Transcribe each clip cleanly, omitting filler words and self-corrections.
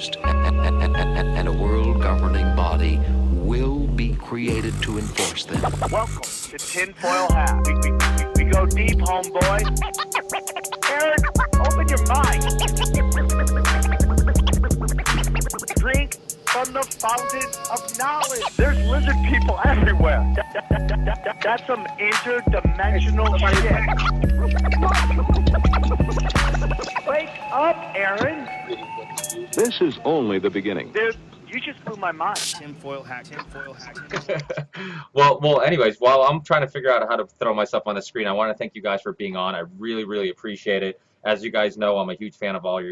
used, and a world governing body will be created to enforce them. Welcome to Tinfoil Hat. We go deep, homeboy. Aaron, open your mind. Drink from the fountain of knowledge. There's lizard people everywhere. That's some interdimensional shit. Wake up, Aaron. This is only the beginning. Dude, you just blew my mind. Tinfoil hat. Well, anyways, while I'm trying to figure out how to throw myself on the screen, I want to thank you guys for being on. I really, really appreciate it. As you guys know, I'm a huge fan of all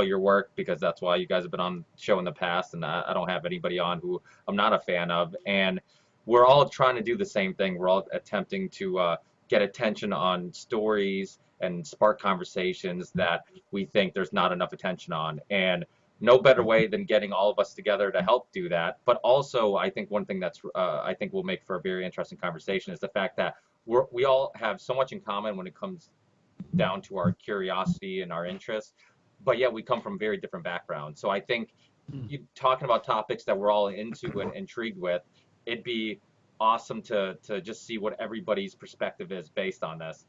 your work, because that's why you guys have been on the show in the past, and I don't have anybody on who I'm not a fan of. And we're all trying to do the same thing. We're all attempting to get attention on stories and spark conversations that we think there's not enough attention on. And no better way than getting all of us together to help do that. But also, I think one thing that's I think will make for a very interesting conversation is the fact that we all have so much in common when it comes down to our curiosity and our interests, but yet we come from very different backgrounds. So I think talking about topics that we're all into and intrigued with, it'd be awesome to just see what everybody's perspective is based on this.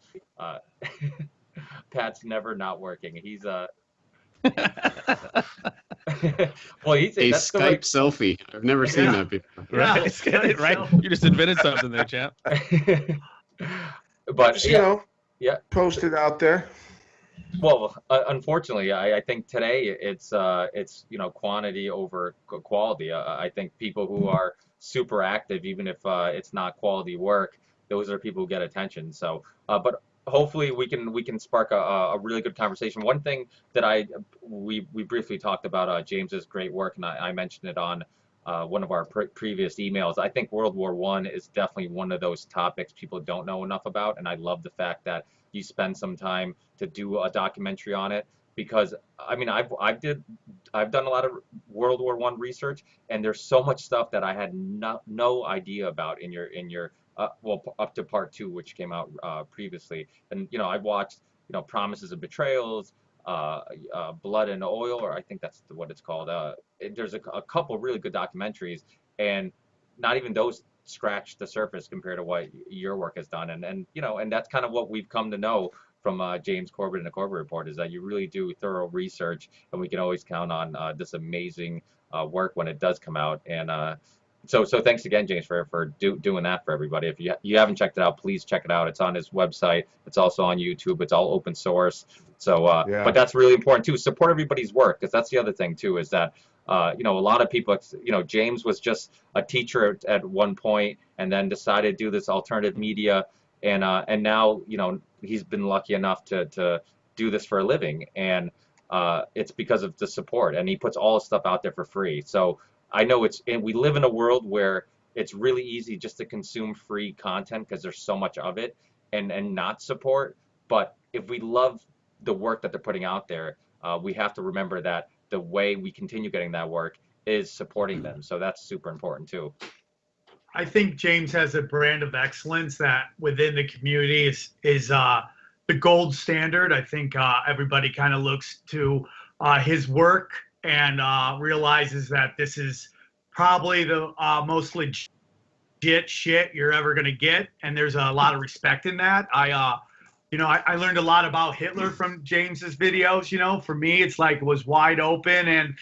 Pat's never not working. He's well, he's a Skype selfie. I've never seen that before. Right, get it right. You just invented something there, champ. But just, yeah, post it out there. Well, unfortunately, I think today it's quantity over quality. I think people who are super active, even if it's not quality work, those are people who get attention. So, but hopefully we can spark a really good conversation. One thing that we briefly talked about James's great work, and I mentioned it on one of our previous emails. I think World War I is definitely one of those topics people don't know enough about, and I love the fact that you spend some time to do a documentary on it, because I mean I've done a lot of World War I research, and there's so much stuff that I had no idea about in your well, up to part 2, which came out previously. And I've watched Promises and Betrayals, Blood and Oil, or I think that's what it's called. There's a couple really good documentaries, and not even those scratch the surface compared to what your work has done. And that's kind of what we've come to know from James Corbett and the Corbett Report, is that you really do thorough research, and we can always count on this amazing work when it does come out. And so thanks again, James, for doing that for everybody. If you haven't checked it out, please check it out. It's on his website. It's also on YouTube. It's all open source. So, but that's really important too. Support everybody's work, because that's the other thing too, is that a lot of people, James was just a teacher at one point, and then decided to do this alternative media, and now he's been lucky enough to do this for a living, and it's because of the support, and he puts all his stuff out there for free. So I know and we live in a world where it's really easy just to consume free content because there's so much of it, and not support. But if we love the work that they're putting out there, we have to remember that the way we continue getting that work is supporting them. So that's super important too. I think James has a brand of excellence that within the community is the gold standard. I think everybody kind of looks to his work and realizes that this is probably the most legit shit you're ever going to get. And there's a lot of respect in that. I learned a lot about Hitler from James's videos. For me, it's like it was wide open. And,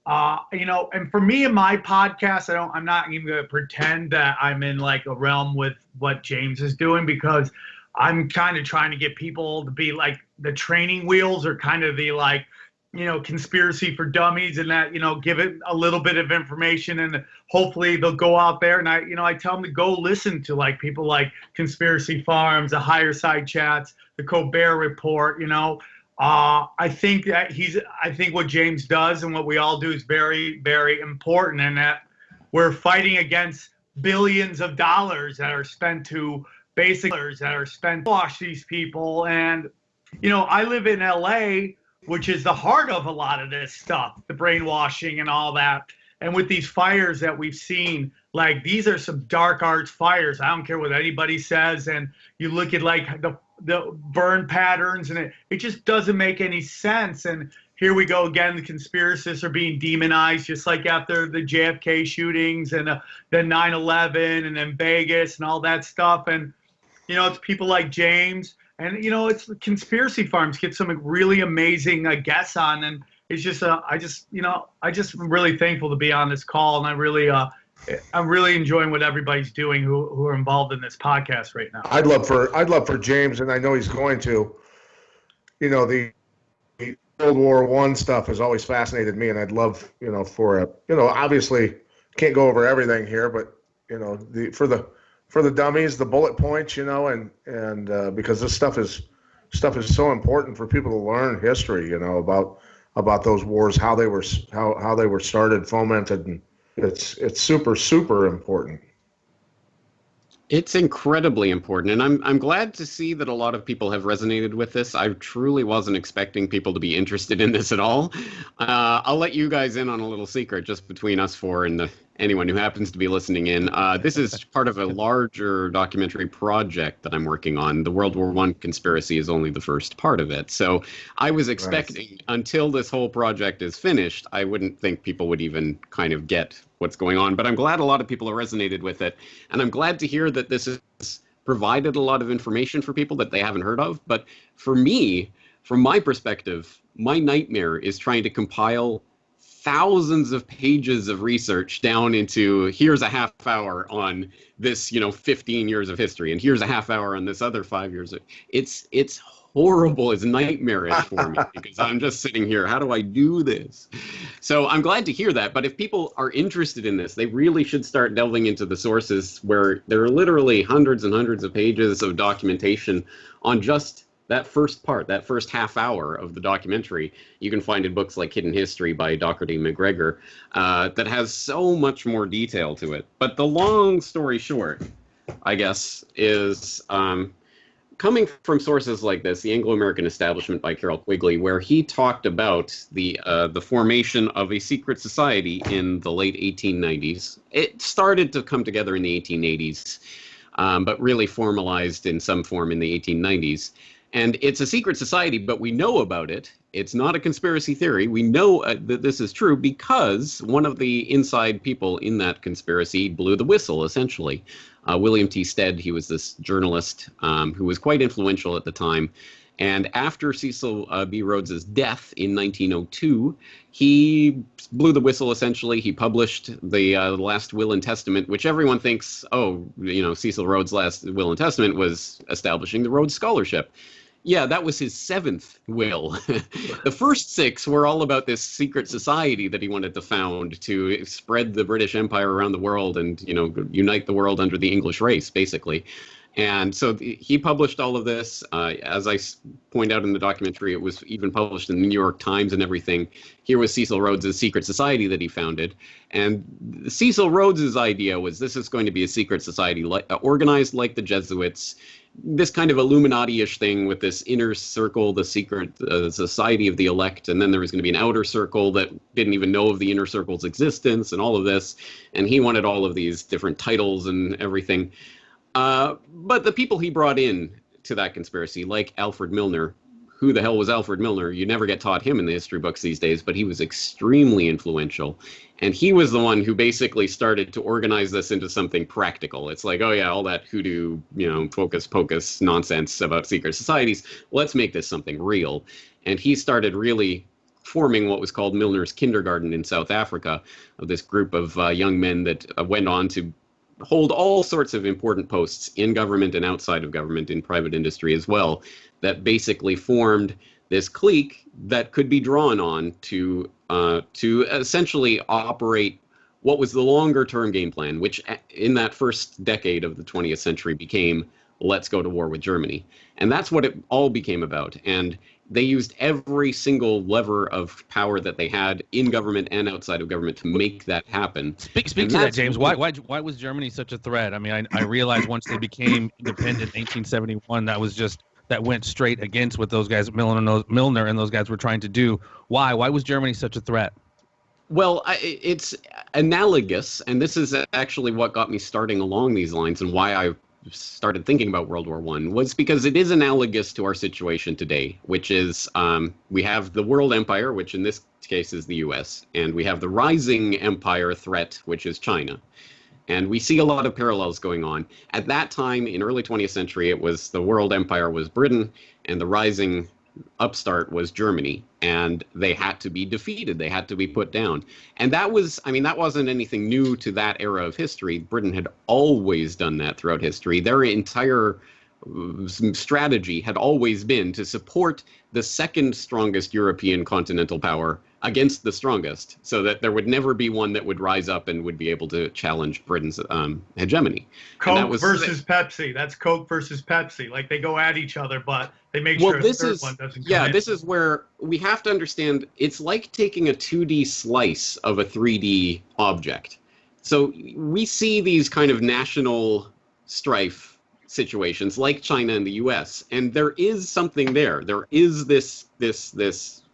and for me in my podcast, I'm not even going to pretend that I'm in like a realm with what James is doing, because I'm kind of trying to get people to be like the training wheels, or kind of the like, conspiracy for dummies, and that, give it a little bit of information, and hopefully they'll go out there. And I tell them to go listen to like people like Conspiracy Farms, the Higher Side Chats, the Colbert Report. I think what James does and what we all do is very, very important, and that we're fighting against billions of dollars that are spent to wash these people. And, I live in LA, which is the heart of a lot of this stuff, the brainwashing and all that. And with these fires that we've seen, like, these are some dark arts fires. I don't care what anybody says. And you look at like the burn patterns, and it just doesn't make any sense. And here we go again. The conspiracists are being demonized, just like after the JFK shootings and then 9/11 and then Vegas and all that stuff. And, it's people like James. And, it's Conspiracy Farms get some really amazing guests on. And it's just, I just am really thankful to be on this call. And I'm really enjoying what everybody's doing who are involved in this podcast right now. I'd love for James, and I know he's going to, the World War I stuff has always fascinated me, and I'd love, obviously can't go over everything here, but, for the dummies, the bullet points, and because this stuff is so important for people to learn history, about those wars, how they were started, fomented, and it's super, super important. It's incredibly important, and I'm glad to see that a lot of people have resonated with this. I truly wasn't expecting people to be interested in this at all. I'll let you guys in on a little secret just between us four and anyone who happens to be listening in. This is part of a larger documentary project that I'm working on. The World War I conspiracy is only the first part of it. So I was expecting, until this whole project is finished, I wouldn't think people would even kind of get what's going on. But I'm glad a lot of people have resonated with it. And I'm glad to hear that this has provided a lot of information for people that they haven't heard of. But for me, from my perspective, my nightmare is trying to compile thousands of pages of research down into here's a half hour on this 15 years of history, and here's a half hour on this other 5 years. It's horrible. It's nightmarish for me because I'm just sitting here, how do I do this? So I'm glad to hear that. But if people are interested in this, they really should start delving into the sources where there are literally hundreds and hundreds of pages of documentation on just that first part, that first half hour of the documentary. You can find in books like Hidden History by Dr. D. McGregor that has so much more detail to it. But the long story short, I guess, is coming from sources like this, The Anglo-American Establishment by Carroll Quigley, where he talked about the formation of a secret society in the late 1890s. It started to come together in the 1880s, but really formalized in some form in the 1890s. And it's a secret society, but we know about it. It's not a conspiracy theory. We know that this is true because one of the inside people in that conspiracy blew the whistle, essentially. William T. Stead, he was this journalist who was quite influential at the time. And after Cecil B. Rhodes's death in 1902, he blew the whistle, essentially. He published the last will and testament, which everyone thinks, Cecil Rhodes' last will and testament was establishing the Rhodes Scholarship. Yeah, that was his seventh will. The first six were all about this secret society that he wanted to found to spread the British Empire around the world and, unite the world under the English race, basically. And so he published all of this. As I point out in the documentary, it was even published in the New York Times and everything. Here was Cecil Rhodes' secret society that he founded. And Cecil Rhodes' idea was this is going to be a secret society organized like the Jesuits, this kind of Illuminati-ish thing with this inner circle, the secret society of the elect, and then there was going to be an outer circle that didn't even know of the inner circle's existence and all of this. And he wanted all of these different titles and everything. But the people he brought in to that conspiracy, like Alfred Milner, who the hell was Alfred Milner? You never get taught him in the history books these days, but he was extremely influential. And he was the one who basically started to organize this into something practical. It's like, oh yeah, all that hoodoo, hocus pocus nonsense about secret societies, let's make this something real. And he started really forming what was called Milner's Kindergarten in South Africa, of this group of young men that went on to hold all sorts of important posts in government and outside of government, in private industry as well, that basically formed this clique that could be drawn on to essentially operate what was the longer term game plan, which in that first decade of the 20th century became, let's go to war with Germany. And that's what it all became about. And they used every single lever of power that they had in government and outside of government to make that happen. Speak to that, James. Why was Germany such a threat? I mean, I realized once they became independent in 1871, that went straight against what those guys, Milner and those guys were trying to do. Why? Why was Germany such a threat? Well, it's analogous, and this is actually what got me starting along these lines and why I started thinking about World War I was because it is analogous to our situation today, which is we have the world empire, which in this case is the U.S., and we have the rising empire threat, which is China. And we see a lot of parallels going on. At that time, in early 20th century, it was the world empire was Britain, and the rising upstart was Germany, and they had to be defeated. They had to be put down. And that was, I mean, that wasn't anything new to that era of history. Britain had always done that throughout history. Their entire strategy had always been to support the second strongest European continental power against the strongest, so that there would never be one that would rise up and would be able to challenge Britain's hegemony. Coke versus Pepsi. That's Coke versus Pepsi. Like, they go at each other, but they make sure the third one doesn't come in. This is where we have to understand it's like taking a 2D slice of a 3D object. So we see these kind of national strife situations like China and the US, and there is something there. There is this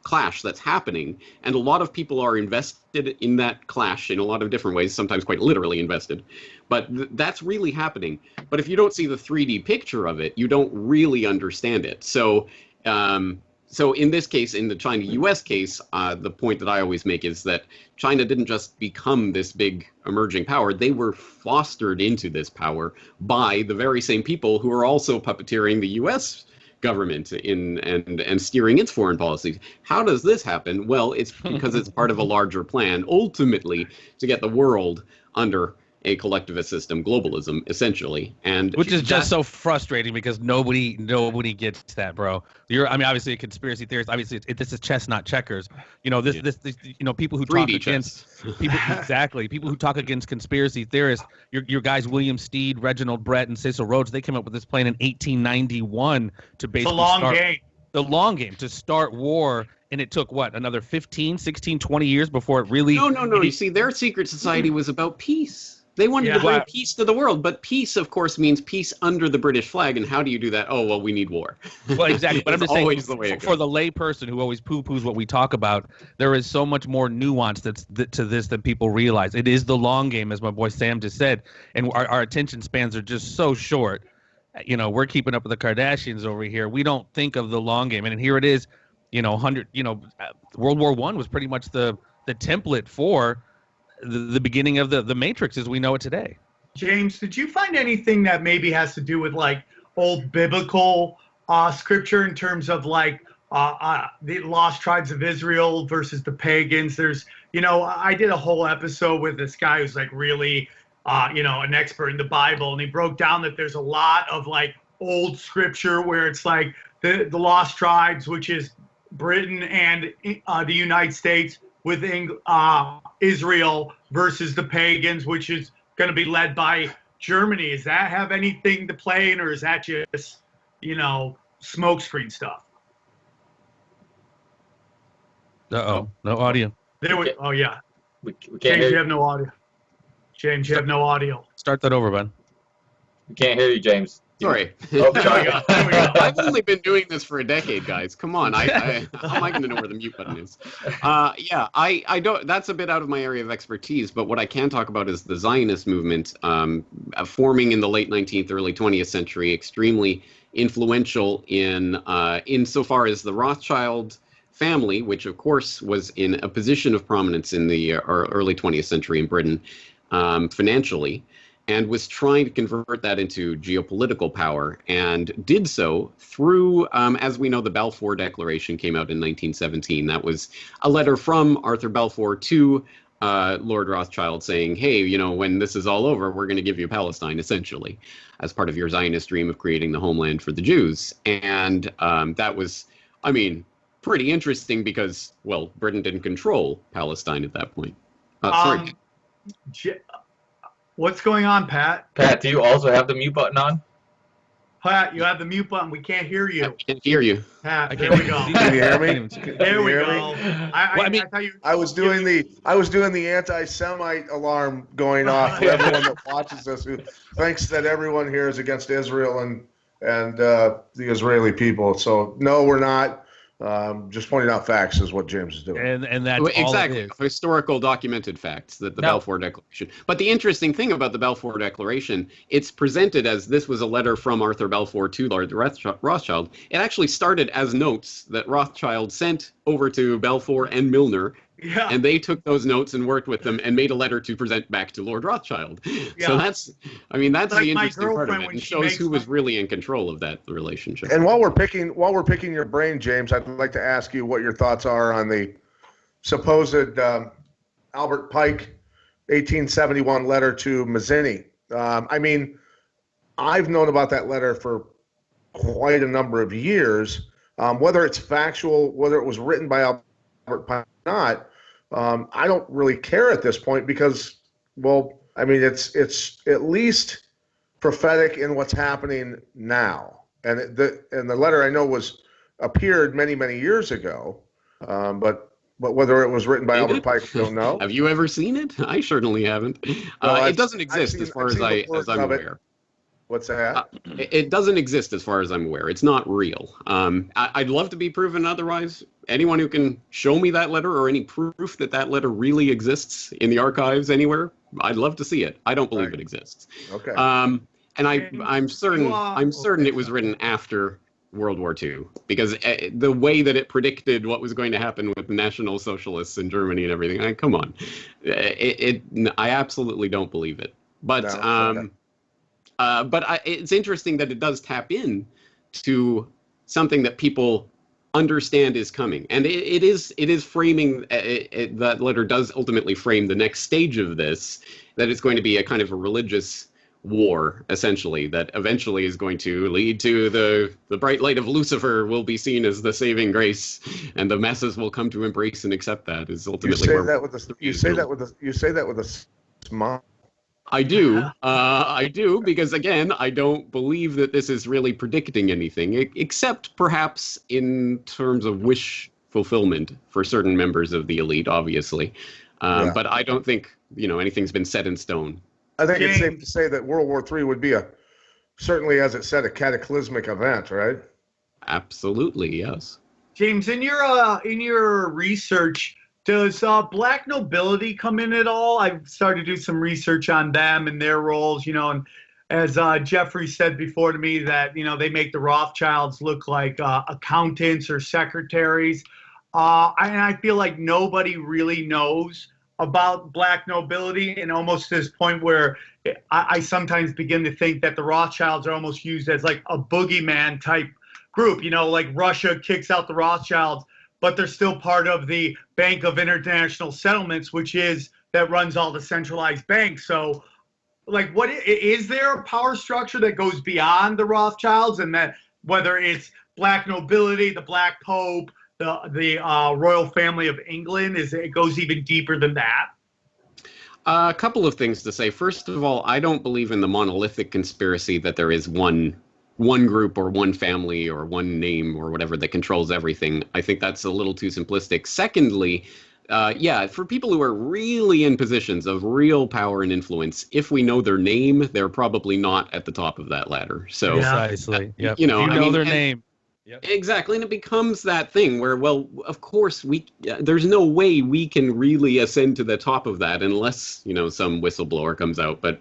clash that's happening, and a lot of people are invested in that clash in a lot of different ways, sometimes quite literally invested. But that's really happening. But if you don't see the 3D picture of it, you don't really understand it. So so in this case, in the China-US case, the point that I always make is that China didn't just become this big emerging power. They were fostered into this power by the very same people who are also puppeteering the US government and steering its foreign policy. How does this happen? Well, it's because it's part of a larger plan, ultimately, to get the world under a collectivist system, globalism, essentially, and which is just so frustrating because nobody gets that, bro. I mean, obviously a conspiracy theorist. Obviously, this is chess, not checkers. You know, this people who talk against people exactly people who talk against conspiracy theorists. Your guys, William Steed, Reginald Brett, and Cecil Rhodes, they came up with this plan in 1891 to basically the long game to start war. And it took, what, another 15, 16, 20 years before it really... No. You see, their secret society was about peace. They wanted to bring peace to the world, but peace, of course, means peace under the British flag. And how do you do that? Oh, well, we need war. Well, exactly. But I'm just saying, the for the lay person who always poo-poos what we talk about, there is so much more nuance to this than people realize. It is the long game, as my boy Sam just said, and our attention spans are just so short. You know, we're keeping up with the Kardashians over here. We don't think of the long game, and here it is. World War I was pretty much the template for the beginning of the Matrix as we know it today. James, did you find anything that maybe has to do with like old biblical scripture in terms of like the lost tribes of Israel versus the pagans? There's, I did a whole episode with this guy who's like really, an expert in the Bible, and he broke down that there's a lot of like old scripture where it's like the lost tribes, which is Britain and the United States with Israel versus the pagans, which is going to be led by Germany. Does that have anything to play in, or is that just, smokescreen stuff? Uh-oh, no audio. Oh, yeah. We can't James, hear you have no audio. James, you have no audio. Start that over, bud. We can't hear you, James. Sorry. Oh, there we go. I've only been doing this for a decade, guys. Come on. How am I going to know where the mute button is? I don't. That's a bit out of my area of expertise. But what I can talk about is the Zionist movement, forming in the late 19th, early 20th century, extremely influential insofar as the Rothschild family, which of course was in a position of prominence in the early 20th century in Britain, financially, and was trying to convert that into geopolitical power, and did so through, as we know, the Balfour Declaration came out in 1917. That was a letter from Arthur Balfour to Lord Rothschild saying, hey, when this is all over, we're going to give you Palestine, essentially, as part of your Zionist dream of creating the homeland for the Jews. And that was, pretty interesting because, well, Britain didn't control Palestine at that point. Sorry. What's going on, Pat? Pat, do you also have the mute button on? Pat, you have the mute button. We can't hear you. I can't hear you. Pat, there we go. Can you hear me? There we go. I was doing the anti-Semite alarm going off for everyone that watches this who thinks that everyone here is against Israel and the Israeli people. So no, we're not. Just pointing out facts is what James is doing. And that's Well, all exactly, it is. historical documented facts that the Now- Balfour Declaration. But the interesting thing about the Balfour Declaration, it's presented as this was a letter from Arthur Balfour to Lord Rothschild. It actually started as notes that Rothschild sent over to Balfour and Milner, Yeah. and they took those notes and worked with them and made a letter to present back to Lord Rothschild. Yeah. So that's the Like my interesting part of girlfriend it, when and she shows makes who was my- really in control of that relationship. And while we're picking your brain, James, I'd like to ask you what your thoughts are on the supposed Albert Pike 1871 letter to Mazzini. I mean, I've known about that letter for quite a number of years. Whether it's factual, whether it was written by Albert Pike or not, I don't really care at this point because, well, I mean, it's at least prophetic in what's happening now. And the letter I know appeared many years ago, but whether it was written by Did Albert it? Pike, I don't know. Have you ever seen it? I certainly haven't. It doesn't exist as far as I'm aware. What's that? It doesn't exist as far as I'm aware. It's not real. I'd love to be proven otherwise. Anyone who can show me that letter or any proof that that letter really exists in the archives anywhere, I'd love to see it. I don't believe it exists. Okay. And I'm certain it was written after World War II because the way that it predicted what was going to happen with the National Socialists in Germany and everything. Come on, I absolutely don't believe it. But No, okay. It's interesting that it does tap in to something that people understand is coming, and it is framing. That letter does ultimately frame the next stage of this, that it's going to be a kind of a religious war, essentially, that eventually is going to lead to the bright light of Lucifer will be seen as the saving grace, and the masses will come to embrace and accept that. Is ultimately you say that with a smile. I do, because again, I don't believe that this is really predicting anything, except perhaps in terms of wish fulfillment for certain members of the elite, obviously. But I don't think, anything's been set in stone. I think it's safe to say that World War III would be certainly, as it said, a cataclysmic event, right? Absolutely, yes. James, in your research, does black nobility come in at all? I've started to do some research on them and their roles, and as Jeffrey said before to me that, they make the Rothschilds look like accountants or secretaries. And I feel like nobody really knows about black nobility, and almost to this point where I sometimes begin to think that the Rothschilds are almost used as like a boogeyman type group, like Russia kicks out the Rothschilds, but they're still part of the Bank of International Settlements, which that runs all the centralized banks. So, like, what is there a power structure that goes beyond the Rothschilds, and that whether it's black nobility, the Black Pope, the royal family of England, it goes even deeper than that? A couple of things to say. First of all, I don't believe in the monolithic conspiracy that there is one group or one family or one name or whatever that controls everything. I think that's a little too simplistic. Secondly, for people who are really in positions of real power and influence, if we know their name, they're probably not at the top of that ladder. So, Precisely. Yep. Their name. Yep. Exactly, and it becomes that thing where, well, of course, there's no way we can really ascend to the top of that unless, some whistleblower comes out. But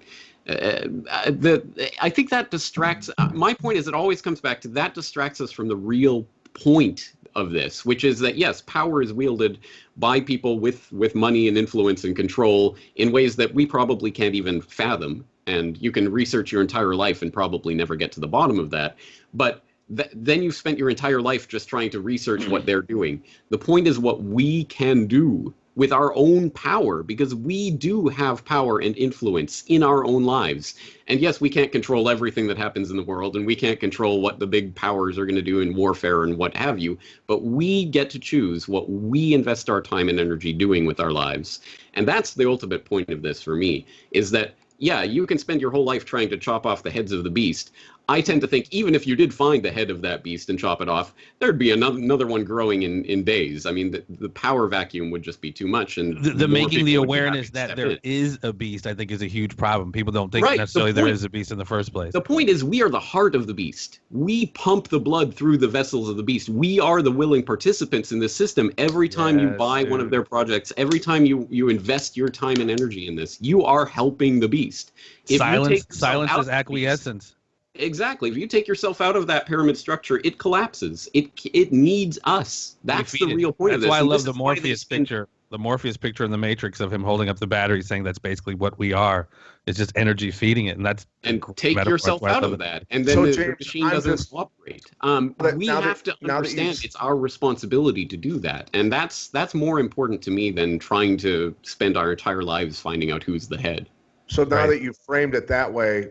I think that distracts. My point is, it always comes back to that distracts us from the real point of this, which is that yes, power is wielded by people with money and influence and control in ways that we probably can't even fathom. And you can research your entire life and probably never get to the bottom of that. But then you've spent your entire life just trying to research what they're doing. The point is what we can do with our own power, because we do have power and influence in our own lives. And yes, we can't control everything that happens in the world, and we can't control what the big powers are going to do in warfare and what have you, but we get to choose what we invest our time and energy doing with our lives. And that's the ultimate point of this for me, is that yeah, you can spend your whole life trying to chop off the heads of the beast. I tend to think even if you did find the head of that beast and chop it off, there'd be another one growing in days. I mean, the power vacuum would just be too much. And the more making the people would be awareness happy to that step there in. is a beast, I think, is a huge problem. People don't think Right, necessarily the there point- is a beast in the first place. The point is, we are the heart of the beast. We pump the blood through the vessels of the beast. We are the willing participants in this system. Every time you Yes, buy one of dude. their projects, every time you invest your time and energy in this, you are helping the beast. If you Silence take yourself silence out is of the beast- acquiescence. Exactly. If you take yourself out of that pyramid structure, it collapses. It needs us. That's the Defeated. real point of That's this. why I And love this the is why they Morpheus spend- picture. The Morpheus picture in the Matrix of him holding up the battery, saying that's basically what we are. It's just energy feeding it, and that's a And great take metaphor. yourself That's why I out love of it. that, and then So, the James, machine I'm doesn't just- cooperate. But We now have that- to now that understand you've- it's our responsibility to do that, and that's more important to me than trying to spend our entire lives finding out who's the head. So now Right. that you framed it that way,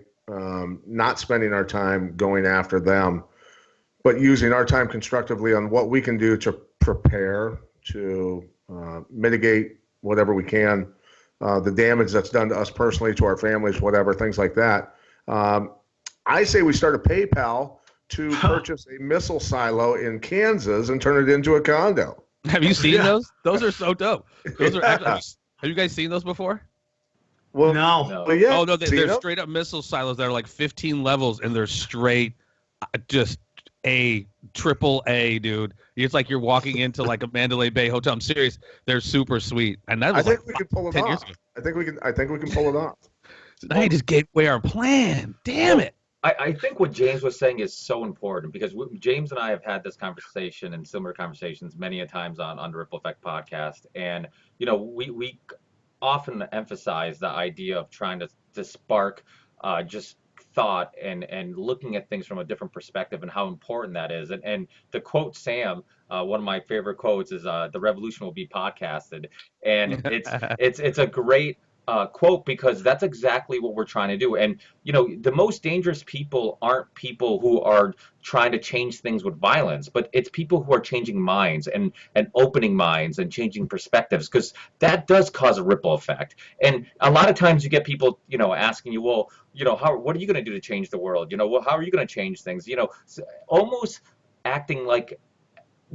not spending our time going after them, but using our time constructively on what we can do to prepare, to mitigate whatever we can, the damage that's done to us personally, to our families, whatever, things like that. I say we start a PayPal to purchase a missile silo in Kansas and turn it into a condo. Have you seen Yeah. those? Those are so dope. Those are. Yeah. Actually, have you guys seen those before? Well, No. well, yeah. Oh no, seen they're them? straight up missile silos that are like 15 levels, and they're straight, just triple A, dude. It's like you're walking into like a Mandalay Bay hotel. I'm serious. They're super sweet, and that I was think like we can pull it 10 years off. ago. I think we can pull it off. They just gave away our plan. Damn it. I think what James was saying is so important because James and I have had this conversation and similar conversations many a times on the Ripple Effect podcast, and we often emphasize the idea of trying to spark just thought and looking at things from a different perspective and how important that is. And to quote Sam, one of my favorite quotes is the revolution will be podcasted, and it's a great quote because that's exactly what we're trying to do. And the most dangerous people aren't people who are trying to change things with violence, but it's people who are changing minds and opening minds and changing perspectives, because that does cause a ripple effect. And a lot of times you get people asking you, well, what are you going to do to change the world? Well, how are you going to change things? Almost acting like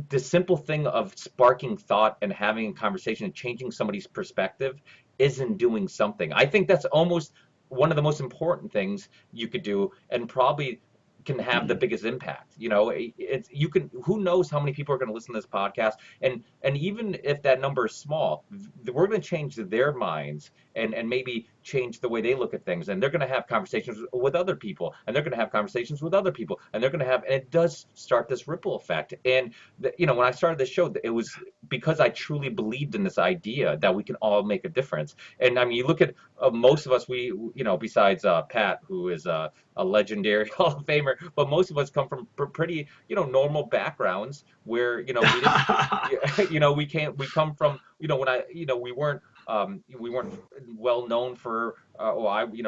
the simple thing of sparking thought and having a conversation and changing somebody's perspective isn't doing something. I think that's almost one of the most important things you could do, and probably can have the biggest impact. Who knows how many people are going to listen to this podcast, and even if that number is small, we're going to change their minds and maybe change the way they look at things, and they're going to have conversations with other people, and they're going to have conversations with other people, and they're going to have, and it does start this ripple effect. And when I started this show, it was because I truly believed in this idea that we can all make a difference. And I mean, you look at most of us, we besides Pat, who is a legendary Hall of Famer, but most of us come from pretty normal backgrounds where we didn't, we come from we weren't well known for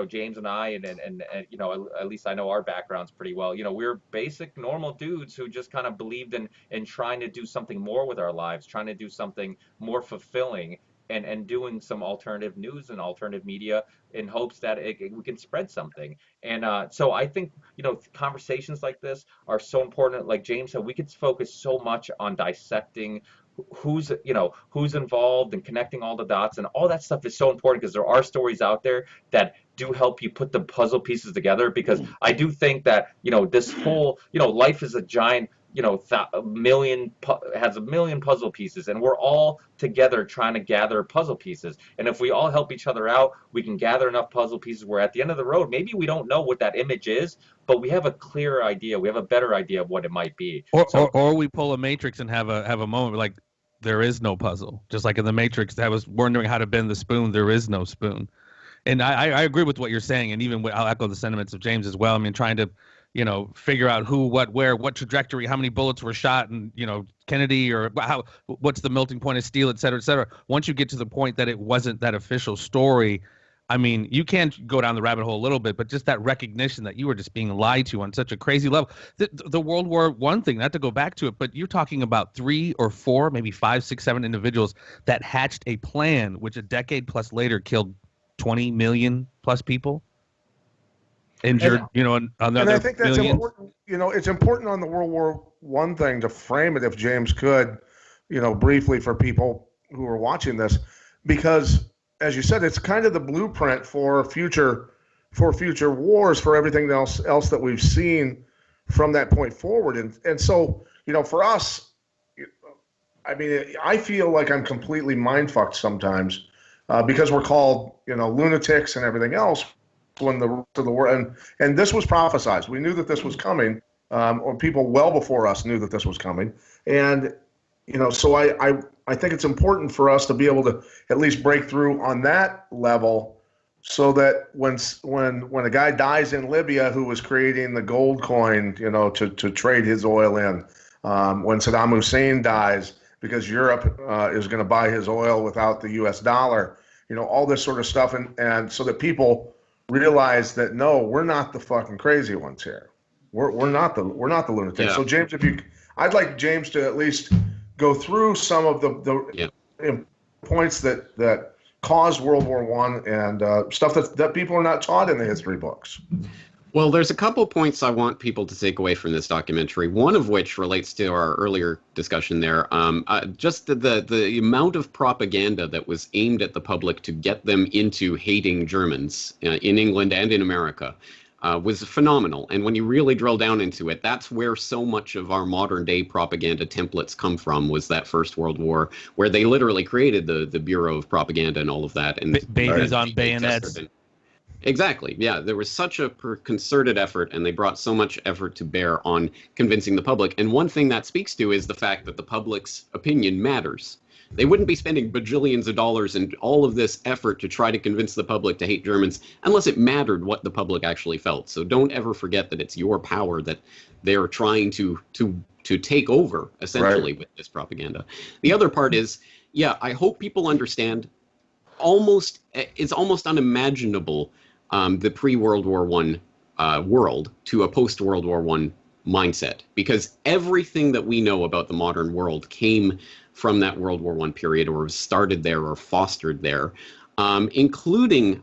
James and I and at least I know our backgrounds pretty well. We're basic normal dudes who just kind of believed in trying to do something more with our lives, trying to do something more fulfilling, and doing some alternative news and alternative media in hopes that we can spread something. And so I think conversations like this are so important. Like James said, we could focus so much on dissecting who's involved and connecting all the dots, and all that stuff is so important because there are stories out there that do help you put the puzzle pieces together. Because I do think that this whole life is a giant has a million puzzle pieces, and we're all together trying to gather puzzle pieces. And if we all help each other out, we can gather enough puzzle pieces where at the end of the road, maybe we don't know what that image is, but we have a clear idea, we have a better idea of what it might be. Or we pull a Matrix and have a moment like there is no puzzle, just like in the Matrix. I was wondering how to bend the spoon. There is no spoon. And I agree with what you're saying, and even I'll echo the sentiments of James as well. I mean, trying to figure out who, what, where, what trajectory, how many bullets were shot, and Kennedy, or what's the melting point of steel, et cetera, et cetera. Once you get to the point that it wasn't that official story, I mean, you can go down the rabbit hole a little bit, but just that recognition that you were just being lied to on such a crazy level. The World War I thing, not to go back to it, but you're talking about 3 or 4, maybe 5, 6, 7 individuals that hatched a plan, which a decade plus later killed 20 million plus people. injured, And another I think that's million. important. It's important on the World War I thing to frame it, if James could, briefly for people who are watching this, because as you said, it's kind of the blueprint for future wars, for everything else that we've seen from that point forward. And so, for us, I mean, I feel like I'm completely mind fucked sometimes because we're called, lunatics and everything else when the rest of the world, and this was prophesized. We knew that this was coming, or people well before us knew that this was coming. And, so I think it's important for us to be able to at least break through on that level, so that when a guy dies in Libya who was creating the gold coin, to trade his oil in, when Saddam Hussein dies because Europe is going to buy his oil without the U.S. dollar, all this sort of stuff, and so that people realize that no, we're not the fucking crazy ones here. We're not the lunatics. Yeah. So James, I'd like James to at least go through some of the points that caused World War I and stuff that people are not taught in the history books. Well, there's a couple points I want people to take away from this documentary, one of which relates to our earlier discussion there. Just the amount of propaganda that was aimed at the public to get them into hating Germans in England and in America was phenomenal. And when you really drill down into it, that's where so much of our modern day propaganda templates come from, was that First World War, where they literally created the Bureau of Propaganda and all of that. And babies on bayonets. Exactly. Yeah, there was such a concerted effort, and they brought so much effort to bear on convincing the public. And one thing that speaks to is the fact that the public's opinion matters. They wouldn't be spending bajillions of dollars and all of this effort to try to convince the public to hate Germans unless it mattered what the public actually felt. So don't ever forget that it's your power that they're trying to take over, essentially, with this propaganda. The other part is, I hope people understand it's almost unimaginable the pre-World War I world to a post-World War I mindset, because everything that we know about the modern world came from that World War I period, or was started there or fostered there, including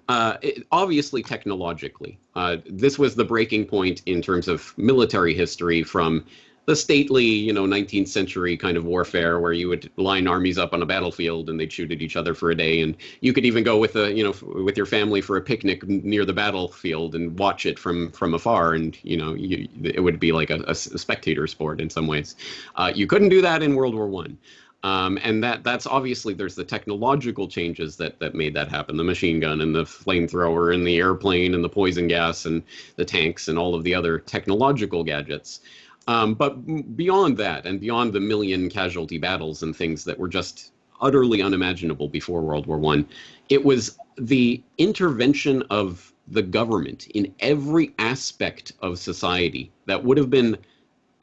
obviously technologically. This was the breaking point in terms of military history from the stately, 19th century kind of warfare where you would line armies up on a battlefield and they'd shoot at each other for a day, and you could even go with with your family for a picnic near the battlefield and watch it from afar, and it would be like a spectator sport in some ways. You couldn't do that in World War I. And that's obviously, there's the technological changes that made that happen. The machine gun and the flamethrower and the airplane and the poison gas and the tanks and all of the other technological gadgets. But beyond that, and beyond the million casualty battles and things that were just utterly unimaginable before World War I, it was the intervention of the government in every aspect of society that would have been,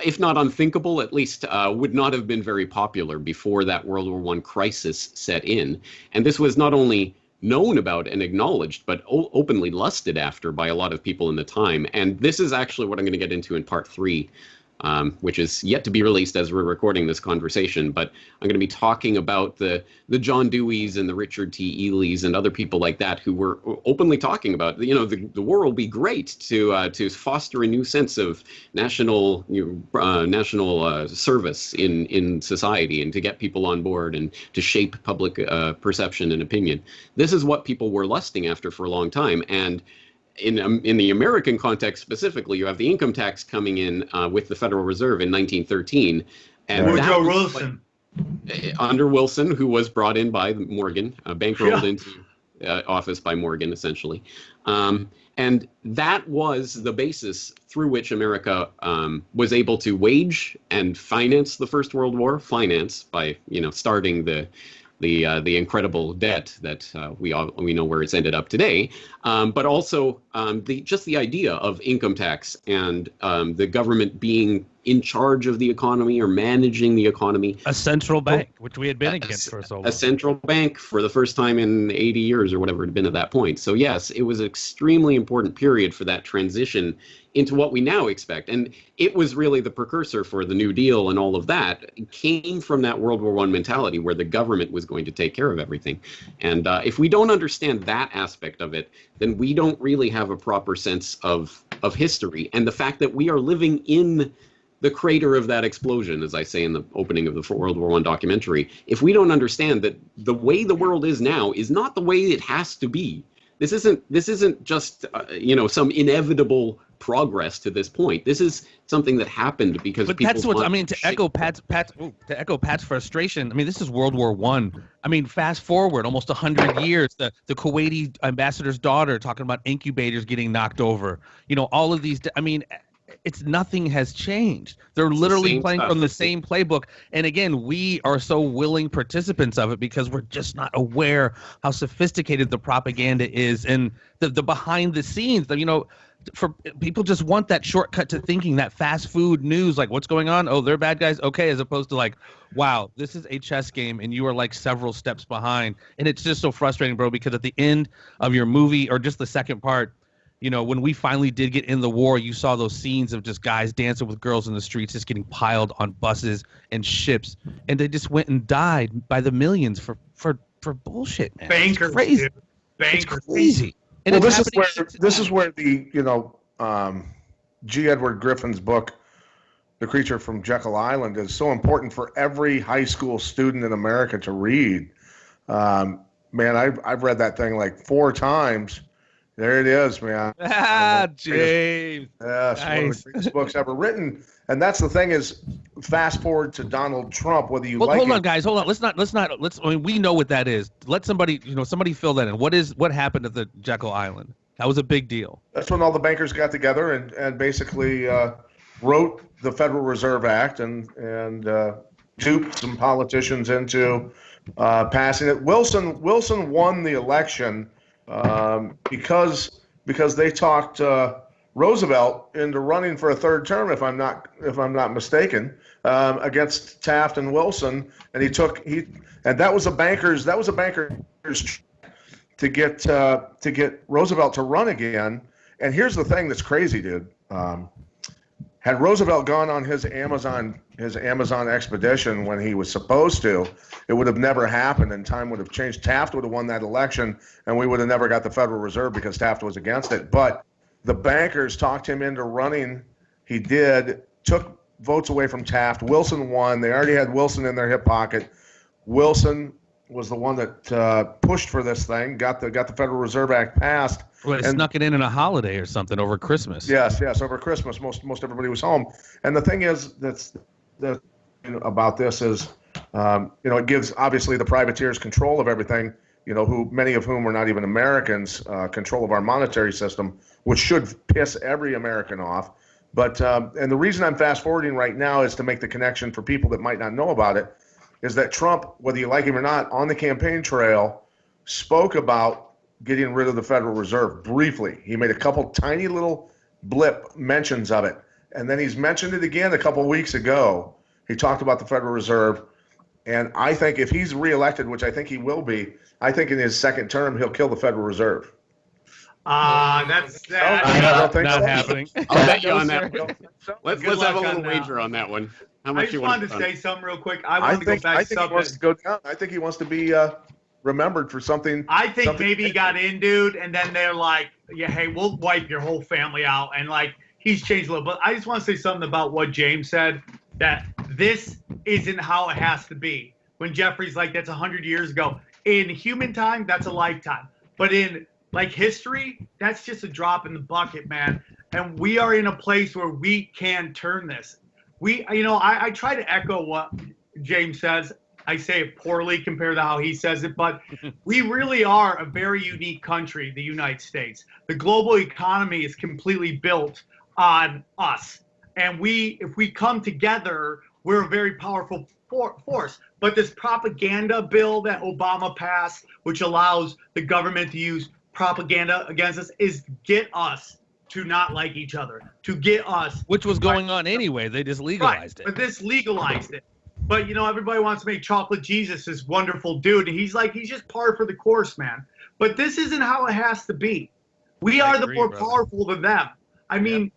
if not unthinkable, at least would not have been very popular before that World War I crisis set in. And this was not only known about and acknowledged, but openly lusted after by a lot of people in the time. And this is actually what I'm going to get into in part 3. Which is yet to be released as we're recording this conversation. But I'm going to be talking about the John Deweys and the Richard T. Ely's and other people like that who were openly talking about, the war will be great to foster a new sense of national service in society, and to get people on board and to shape public perception and opinion. This is what people were lusting after for a long time. And in the American context specifically, you have the income tax coming in with the Federal Reserve in 1913. And Woodrow Wilson. Under Wilson, who was brought in by Morgan, bankrolled into office by Morgan, essentially. And that was the basis through which America was able to wage and finance the First World War, by starting the incredible debt that we know where it's ended up today, but also just the idea of income tax and the government being in charge of the economy or managing the economy. A central bank, which we had been against for so long. A central bank for the first time in 80 years or whatever it had been at that point. So yes, it was an extremely important period for that transition into what we now expect. And it was really the precursor for the New Deal and all of that. It came from that World War I mentality where the government was going to take care of everything. And if we don't understand that aspect of it, then we don't really have a proper sense of history. And the fact that we are living in the crater of that explosion, as I say in the opening of the World War I documentary, if we don't understand that the way the world is now is not the way it has to be. This isn't just some inevitable progress to this point. This is something that happened because. But that's what I mean. To echo Pat's frustration. I mean, this is World War I. I mean, fast forward almost 100 years. The Kuwaiti ambassador's daughter talking about incubators getting knocked over. All of these. I mean, nothing has changed. They're literally playing from the same playbook. And again, we are so willing participants of it because we're just not aware how sophisticated the propaganda is and the behind the scenes. For people just want that shortcut to thinking, that fast food news, like what's going on? Oh, they're bad guys. Okay. As opposed to like, wow, this is a chess game and you are like several steps behind. And it's just so frustrating, bro, because at the end of your movie or just the second part, when we finally did get in the war, you saw those scenes of just guys dancing with girls in the streets, just getting piled on buses and ships. And they just went and died by the millions for bullshit, man. Bankers, it's crazy. Dude. Bankers. It's crazy. And well, this is where the G. Edward Griffin's book, The Creature from Jekyll Island, is so important for every high school student in America to read. Man, I've read that thing like 4 times. There it is, man. James. Yes, nice. One of the greatest books ever written. And that's the thing is, fast forward to Donald Trump, whether you like hold on, guys. Hold on. I mean, we know what that is. Let somebody fill that in. What happened at the Jekyll Island? That was a big deal. That's when all the bankers got together and basically wrote the Federal Reserve Act and duped some politicians into passing it. Wilson won the election because they talked Roosevelt into running for a 3rd term, if I'm not mistaken, against Taft and Wilson, and that was a banker's to get Roosevelt to run again. And here's the thing that's crazy, dude. Had Roosevelt gone on his Amazon expedition when he was supposed to, it would have never happened, and time would have changed. Taft would have won that election, and we would have never got the Federal Reserve because Taft was against it. But the bankers talked him into running. He did, took votes away from Taft. Wilson won. They already had Wilson in their hip pocket. Wilson was the one that pushed for this thing, got the Federal Reserve Act passed. Well, they snuck it in a holiday or something over Christmas. Yes, over Christmas. Most everybody was home. And the thing is about this is, it gives obviously the privateers control of everything. Many of whom are not even Americans, control of our monetary system, which should piss every American off. But and the reason I'm fast forwarding right now is to make the connection for people that might not know about it, is that Trump, whether you like him or not, on the campaign trail, spoke about getting rid of the Federal Reserve briefly. He made a couple tiny little blip mentions of it. And then he's mentioned it again a couple weeks ago. He talked about the Federal Reserve. And I think if he's reelected, which I think he will be, I think in his 2nd term, he'll kill the Federal Reserve. That's I don't think not so. happening. I'll bet you on that one. Let's have a little on that. wager on that one. How much I just you want wanted to say something real quick. I think he wants to go down. I think he wants to be remembered for something. I think maybe he got in, dude, and then they're like, yeah, hey, we'll wipe your whole family out. And like, he's changed a little. But I just want to say something about what James said, that this isn't how it has to be. When Jeffrey's like, that's 100 years ago. In human time, that's a lifetime. But in like history, that's just a drop in the bucket, man. And we are in a place where we can turn this. I try to echo what James says. I say it poorly compared to how he says it, but we really are a very unique country, the United States. The global economy is completely built on us. And if we come together, we're a very powerful force. But this propaganda bill that Obama passed, which allows the government to use propaganda against us, is get us to not like each other, to get us. Which was going on anyway. They just legalized it. But this legalized it. But, everybody wants to make Chocolate Jesus this wonderful dude. And he's just par for the course, man. But this isn't how it has to be. We are the more powerful than them. I mean,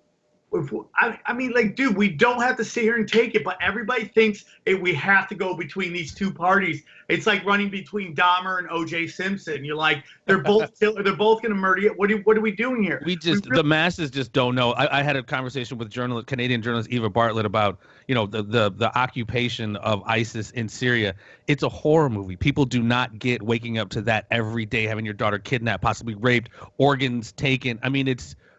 I mean, like, dude, we don't have to sit here and take it, but everybody thinks we have to go between these two parties. It's like running between Dahmer and O.J. Simpson. You're like, they're both going to murder you. What are we doing here? The masses just don't know. I had a conversation with Canadian journalist Eva Bartlett about, the occupation of ISIS in Syria. It's a horror movie. People do not get waking up to that every day, having your daughter kidnapped, possibly raped, organs taken. I mean,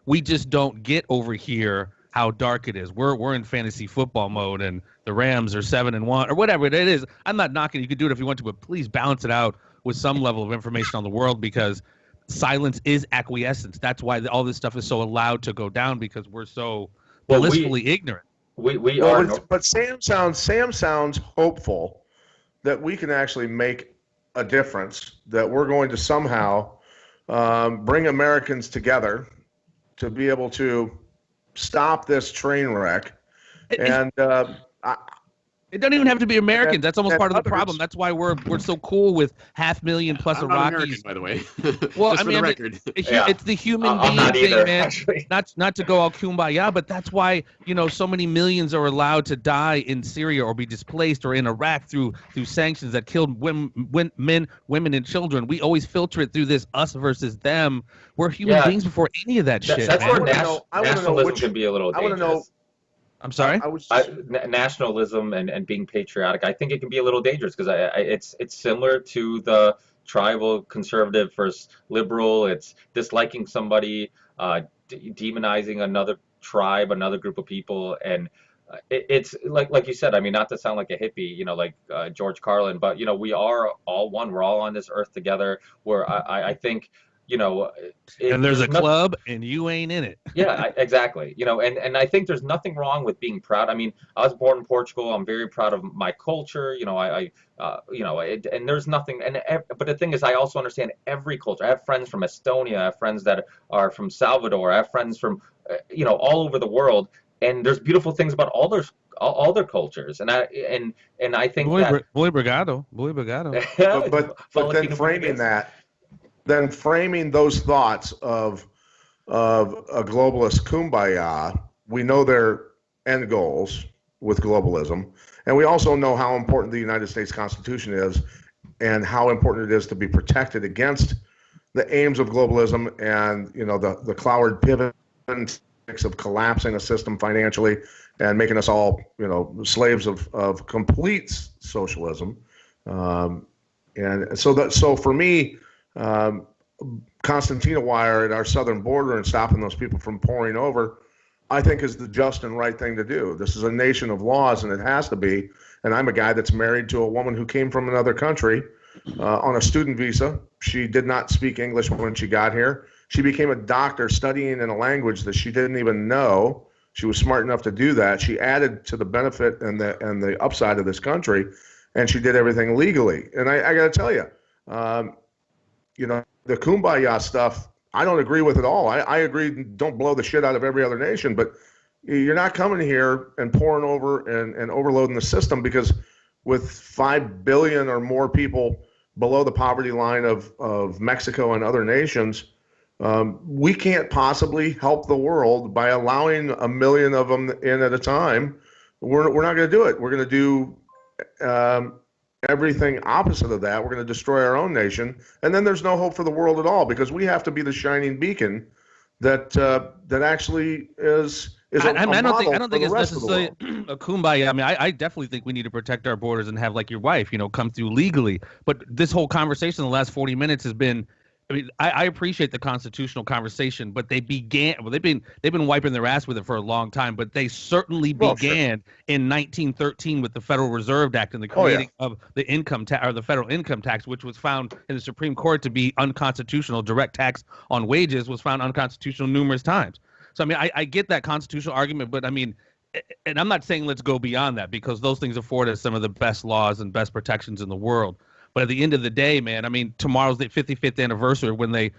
we just don't get over here how dark it is. We're in fantasy football mode, and the Rams are 7-1 or whatever it is. I'm not knocking. You could do it if you want to, but please balance it out with some level of information on the world, because silence is acquiescence. That's why all this stuff is so allowed to go down, because we're so blissfully ignorant. But Sam sounds hopeful that we can actually make a difference. That we're going to somehow bring Americans together to be able to stop this train wreck. It doesn't even have to be Americans. That's almost part of the problem. That's why we're so cool with 500,000 plus I'm Iraqis. not American, by the way. Well, Just for the record. It's the human I'm being not thing, either, man. actually. Not to go all kumbaya, but that's why so many millions are allowed to die in Syria or be displaced, or in Iraq through sanctions that killed men, women, and children. We always filter it through this us versus them. We're human beings before any of that shit. That's man. where nationalism can be a little dangerous. I want to know. I'm sorry. Nationalism and being patriotic, I think it can be a little dangerous, because it's similar to the tribal conservative versus liberal. It's disliking somebody, demonizing another tribe, another group of people, and it's like you said. I mean, not to sound like a hippie, like George Carlin, but we are all one. We're all on this earth together. Where I think. And there's a club, and you ain't in it. Yeah, exactly. And I think there's nothing wrong with being proud. I mean, I was born in Portugal. I'm very proud of my culture. And there's nothing. But the thing is, I also understand every culture. I have friends from Estonia. I have friends that are from Salvador. I have friends from, all over the world. And there's beautiful things about all their cultures. And I think Muy obrigado. But then framing those thoughts of a globalist kumbaya, we know their end goals with globalism, and we also know how important the United States Constitution is, and how important it is to be protected against the aims of globalism and the cloud pivot of collapsing a system financially and making us all slaves of complete socialism. And so for me. Constantina wire at our southern border and stopping those people from pouring over, I think is the just and right thing to do. This is a nation of laws, and it has to be. And I'm a guy that's married to a woman who came from another country on a student visa. She did not speak English when she got here. She became a doctor studying in a language that she didn't even know. She was smart enough to do that. She added to the benefit and the upside of this country, and she did everything legally. And I got to tell you, the kumbaya stuff, I don't agree with it all. I agree, don't blow the shit out of every other nation, but you're not coming here and pouring over and overloading the system, because with 5 billion or more people below the poverty line of Mexico and other nations, we can't possibly help the world by allowing 1 million of them in at a time. We're not going to do it. We're going to do everything opposite of that. We're going to destroy our own nation, and then there's no hope for the world at all, because we have to be the shining beacon that actually is I don't think it's necessarily a kumbaya. I mean, I definitely think we need to protect our borders and have, like your wife, come through legally. But this whole conversation in the last 40 minutes has been, I mean, I appreciate the constitutional conversation, but they've been wiping their ass with it for a long time. But they certainly began in 1913 with the Federal Reserve Act and the creating of the income tax, or the federal income tax, which was found in the Supreme Court to be unconstitutional. Direct tax on wages was found unconstitutional numerous times. So I mean, I get that constitutional argument, but I mean, and I'm not saying let's go beyond that, because those things afford us some of the best laws and best protections in the world. But at the end of the day, man, I mean, tomorrow's the 55th anniversary when a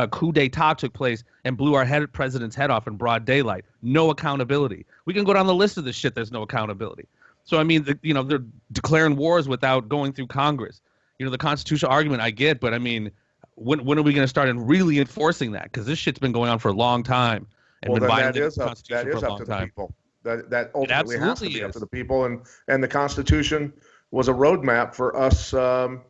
coup d'etat took place and blew our president's head off in broad daylight. No accountability. We can go down the list of the shit. There's no accountability. So, I mean, they're declaring wars without going through Congress. The constitutional argument I get, but I mean, when are we going to start really enforcing that? Because this shit's been going on for a long time. and Well, been then violating the that Constitution is for a up long to the time. people. That ultimately has to absolutely be up is. to the people, and the Constitution was a roadmap for us. When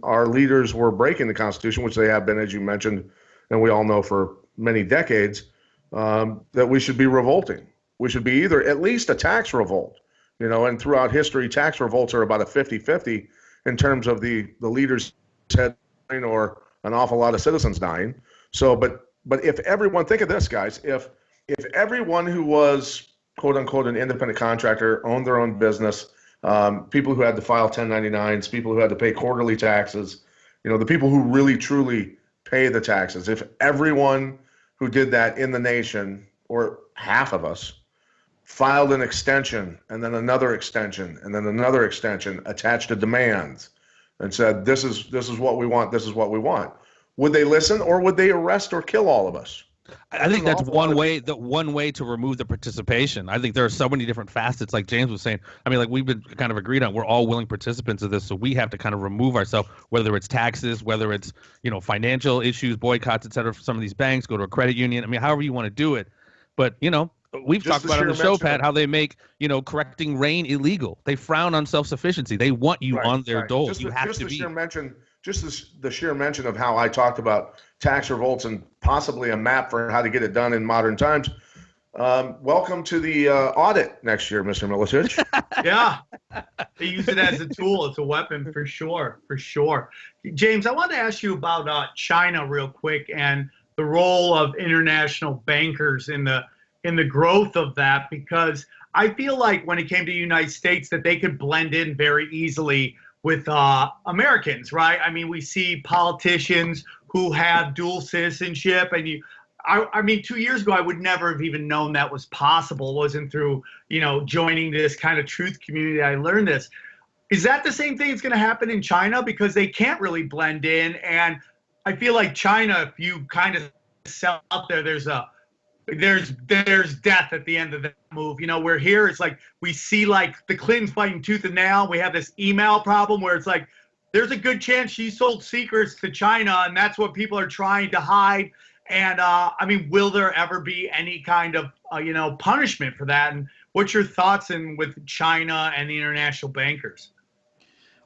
our leaders were breaking the Constitution, which they have been, as you mentioned, and we all know for many decades, that we should be revolting. We should be either at least a tax revolt, and throughout history, tax revolts are about a 50-50 in terms of the leaders head or an awful lot of citizens dying. So, but if everyone, think of this, guys, if everyone who was quote unquote an independent contractor owned their own business, people who had to file 1099s, people who had to pay quarterly taxes, the people who really truly pay the taxes, if everyone who did that in the nation, or half of us, filed an extension and then another extension and then another extension, attached to demands, and said, this is what we want, this is what we want, would they listen, or would they arrest or kill all of us? I think that's one way. The one way to remove the participation. I think there are so many different facets, like James was saying. I mean, like we've been kind of agreed on. We're all willing participants of this, so we have to kind of remove ourselves, whether it's taxes, whether it's financial issues, boycotts, et cetera, for some of these banks. Go to a credit union. I mean, however you want to do it. But we've Just talked about on the show, Pat, how they make correcting rain illegal. They frown on self-sufficiency. They want you on their dole. You have to be. The sheer mention of how I talked about tax revolts and possibly a map for how to get it done in modern times. Welcome to the audit next year, Mr. Milicic. Yeah, they use it as a tool, as a weapon, for sure, for sure. James, I want to ask you about China real quick and the role of international bankers in the growth of that, because I feel like when it came to the United States that they could blend in very easily with Americans, right? I mean, we see politicians who have dual citizenship, and I mean, 2 years ago, I would never have even known that was possible. It wasn't through, joining this kind of truth community I learned this. Is that the same thing that's going to happen in China? Because they can't really blend in, and I feel like China, if you kind of sell out there, there's death at the end of that move. Where here it's like we see like the Clintons fighting tooth and nail. We have this email problem where it's like there's a good chance she sold secrets to China, and that's what people are trying to hide. And I mean, will there ever be any kind of punishment for that? And what's your thoughts with China and the international bankers?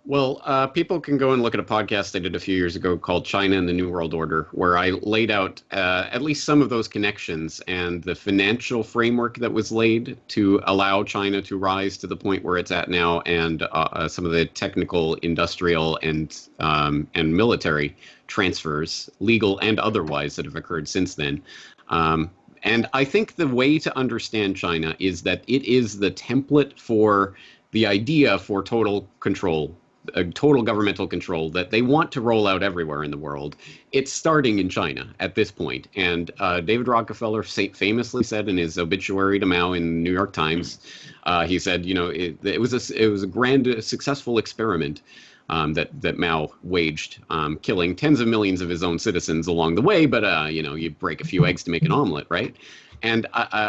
Well, people can go and look at a podcast I did a few years ago called China and the New World Order, where I laid out at least some of those connections and the financial framework that was laid to allow China to rise to the point where it's at now, and some of the technical, industrial, and military transfers, legal and otherwise, that have occurred since then. And I think the way to understand China is that it is the template for the idea for total control, total governmental control that they want to roll out everywhere in the world. It's starting in China at this point. And David Rockefeller famously said in his obituary to Mao in the New York Times, he said, it was a grand, successful experiment that Mao waged, killing tens of millions of his own citizens along the way. But, you break a few eggs to make an omelet, right? And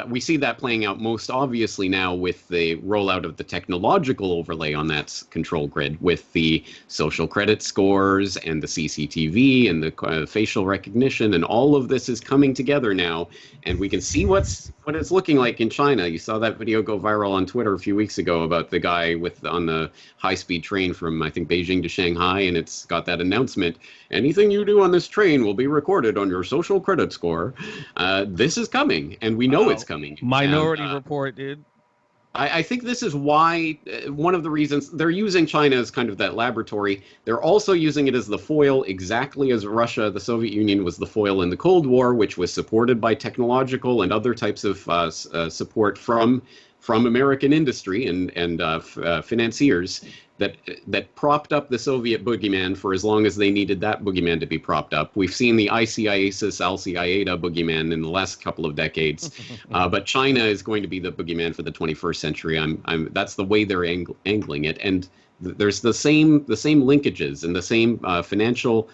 we see that playing out most obviously now with the rollout of the technological overlay on that control grid, with the social credit scores and the CCTV and the facial recognition, and all of this is coming together now. And we can see what it's looking like in China. You saw that video go viral on Twitter a few weeks ago about the guy on the high-speed train from, I think, Beijing to Shanghai, and it's got that announcement: anything you do on this train will be recorded on your social credit score. This is coming, and we know it's coming. Minority Report, dude. I think this is why, one of the reasons they're using China as kind of that laboratory. They're also using it as the foil, exactly as Russia, the Soviet Union, was the foil in the Cold War, which was supported by technological and other types of support from American industry and financiers that propped up the Soviet boogeyman for as long as they needed that boogeyman to be propped up. We've seen the ICIASIS, Al-Qaeda boogeyman in the last couple of decades, but China is going to be the boogeyman for the 21st century. That's the way they're angling it, and there's the same linkages and the same financial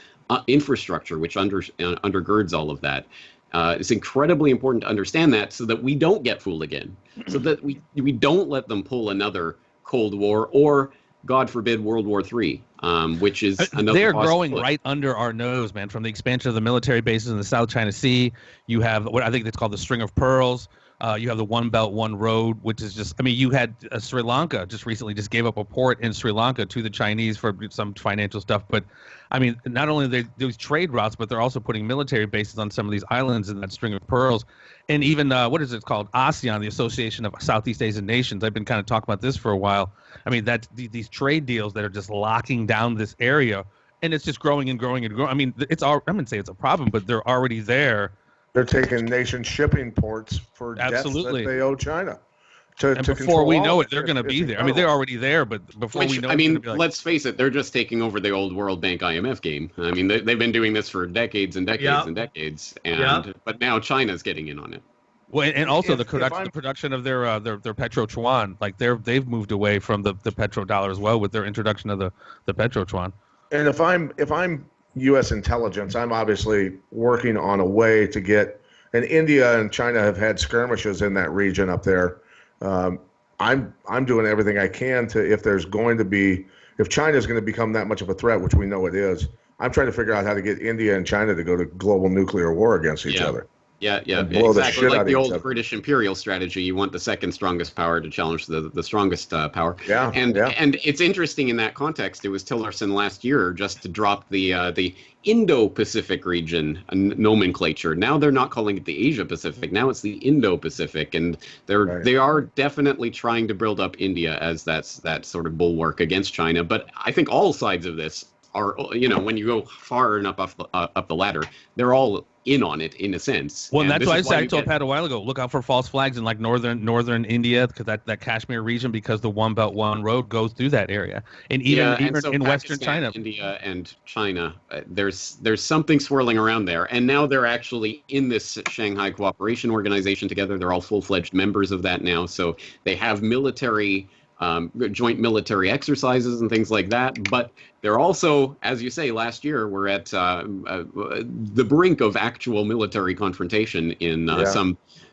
infrastructure which undergirds all of that. It's incredibly important to understand that, so that we don't get fooled again, so that we don't let them pull another Cold War or God forbid, World War III, which is another. They're growing right under our nose, man. From the expansion of the military bases in the South China Sea, you have what I think it's called the String of Pearls. You have the One Belt, One Road, which is just, I mean, you had Sri Lanka just recently just gave up a port in Sri Lanka to the Chinese for some financial stuff. But, I mean, not only are these trade routes, but they're also putting military bases on some of these islands in that String of Pearls. And even, what is it called? ASEAN, the Association of Southeast Asian Nations. I've been kind of talking about this for a while. I mean, these trade deals that are just locking down this area, and it's just growing and growing and growing. I mean, I'm going to say it's a problem, but they're already there. They're taking nation shipping ports for debts that they owe China. And before we know it, they're going to be there. I mean, they're already there, but before we know it, I mean, let's face it, they're just taking over the old World Bank IMF game. I mean, they've been doing this for decades and decades and decades, but now China's getting in on it. Well, and also the production of their petro chuan, like they've moved away from the petrodollar as well with their introduction of the petro chuan. And if I'm U.S. intelligence, I'm obviously working on a way to get, and India and China have had skirmishes in that region up there. I'm doing everything I can to, if China is going to become that much of a threat, which we know it is, I'm trying to figure out how to get India and China to go to global nuclear war against each other. Yeah, exactly. Like the old British imperial strategy, you want the second strongest power to challenge the strongest power. And it's interesting in that context. It was Tillerson last year just to drop the Indo-Pacific region nomenclature. Now they're not calling it the Asia-Pacific. Now it's the Indo-Pacific, and they are definitely trying to build up India as that sort of bulwark against China. But I think all sides of this are, when you go far enough up the ladder, they're all in on it in a sense. Well, and that's why I told Pat a while ago, look out for false flags in like northern India, because that Kashmir region, because the One Belt One Road goes through that area, and even so in Western China, India and China, there's something swirling around there, and now they're actually in this Shanghai Cooperation Organization together. They're all full-fledged members of that now, so they have joint military exercises and things like that, but they're also, as you say, last year we're at the brink of actual military confrontation in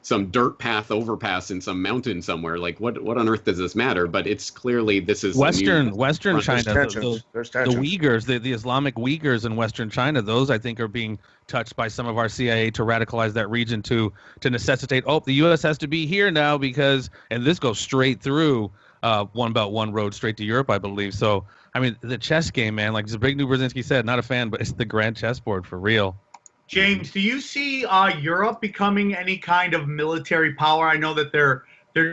some dirt path overpass in some mountain somewhere. Like, what on earth does this matter? But it's clearly this is Western China, the Uyghurs, the Islamic Uyghurs in Western China. Those I think are being touched by some of our CIA to radicalize that region to necessitate. Oh, the U.S. has to be here now because, and this goes straight through. One Belt, One Road straight to Europe, I believe. So, I mean, the chess game, man, like Zbigniew Brzezinski said, not a fan, but it's the grand chessboard for real. James, do you see Europe becoming any kind of military power? I know that they're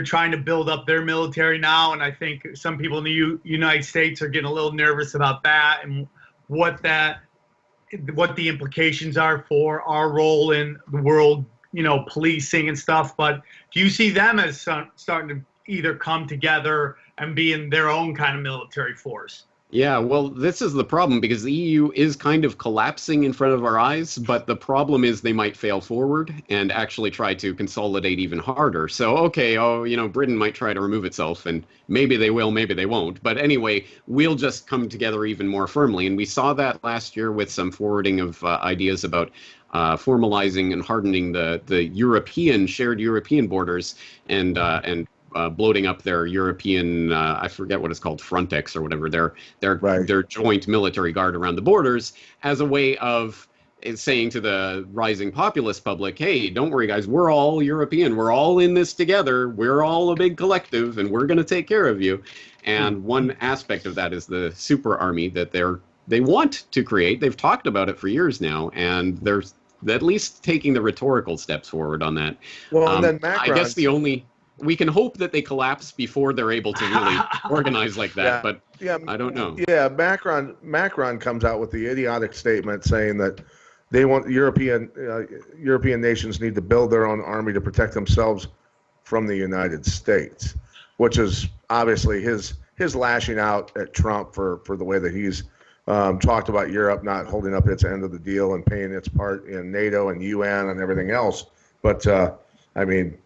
trying to build up their military now, and I think some people in the United States are getting a little nervous about that and what the implications are for our role in the world, policing and stuff. But do you see them as starting to either come together and be in their own kind of military force? Yeah, well, this is the problem, because the EU is kind of collapsing in front of our eyes, but the problem is they might fail forward and actually try to consolidate even harder. So, Britain might try to remove itself, and maybe they will, maybe they won't. But anyway, we'll just come together even more firmly. And we saw that last year with some forwarding of ideas about formalizing and hardening the shared European borders and bloating up their European, I forget what it's called, Frontex or whatever, their joint military guard around the borders, as a way of saying to the rising populist public, hey, don't worry, guys, we're all European. We're all in this together. We're all a big collective, and we're going to take care of you. And one aspect of that is the super army that they want to create. They've talked about it for years now, and they're at least taking the rhetorical steps forward on that. Well, and then Macron, I guess we can hope that they collapse before they're able to really organize like that, but I don't know. Yeah, Macron comes out with the idiotic statement saying that they want European nations need to build their own army to protect themselves from the United States, which is obviously his lashing out at Trump for the way that he's talked about Europe not holding up its end of the deal and paying its part in NATO and UN and everything else. But I mean,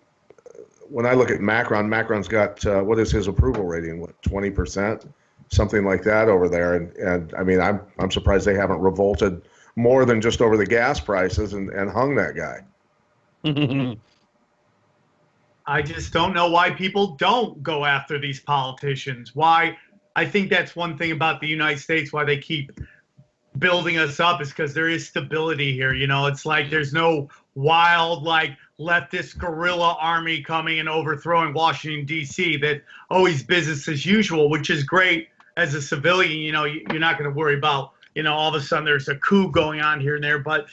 when I look at Macron's got what is his approval rating? What, 20%, something like that over there. And I mean, I'm surprised they haven't revolted more than just over the gas prices and hung that guy. I just don't know why people don't go after these politicians. Why I think that's one thing about the United States, why they keep building us up, is because there is stability here. You know, it's like there's no wild, like, leftist guerrilla army coming and overthrowing Washington, D.C. That always business as usual, which is great as a civilian. You know, you're not going to worry about, you know, all of a sudden there's a coup going on here and there. But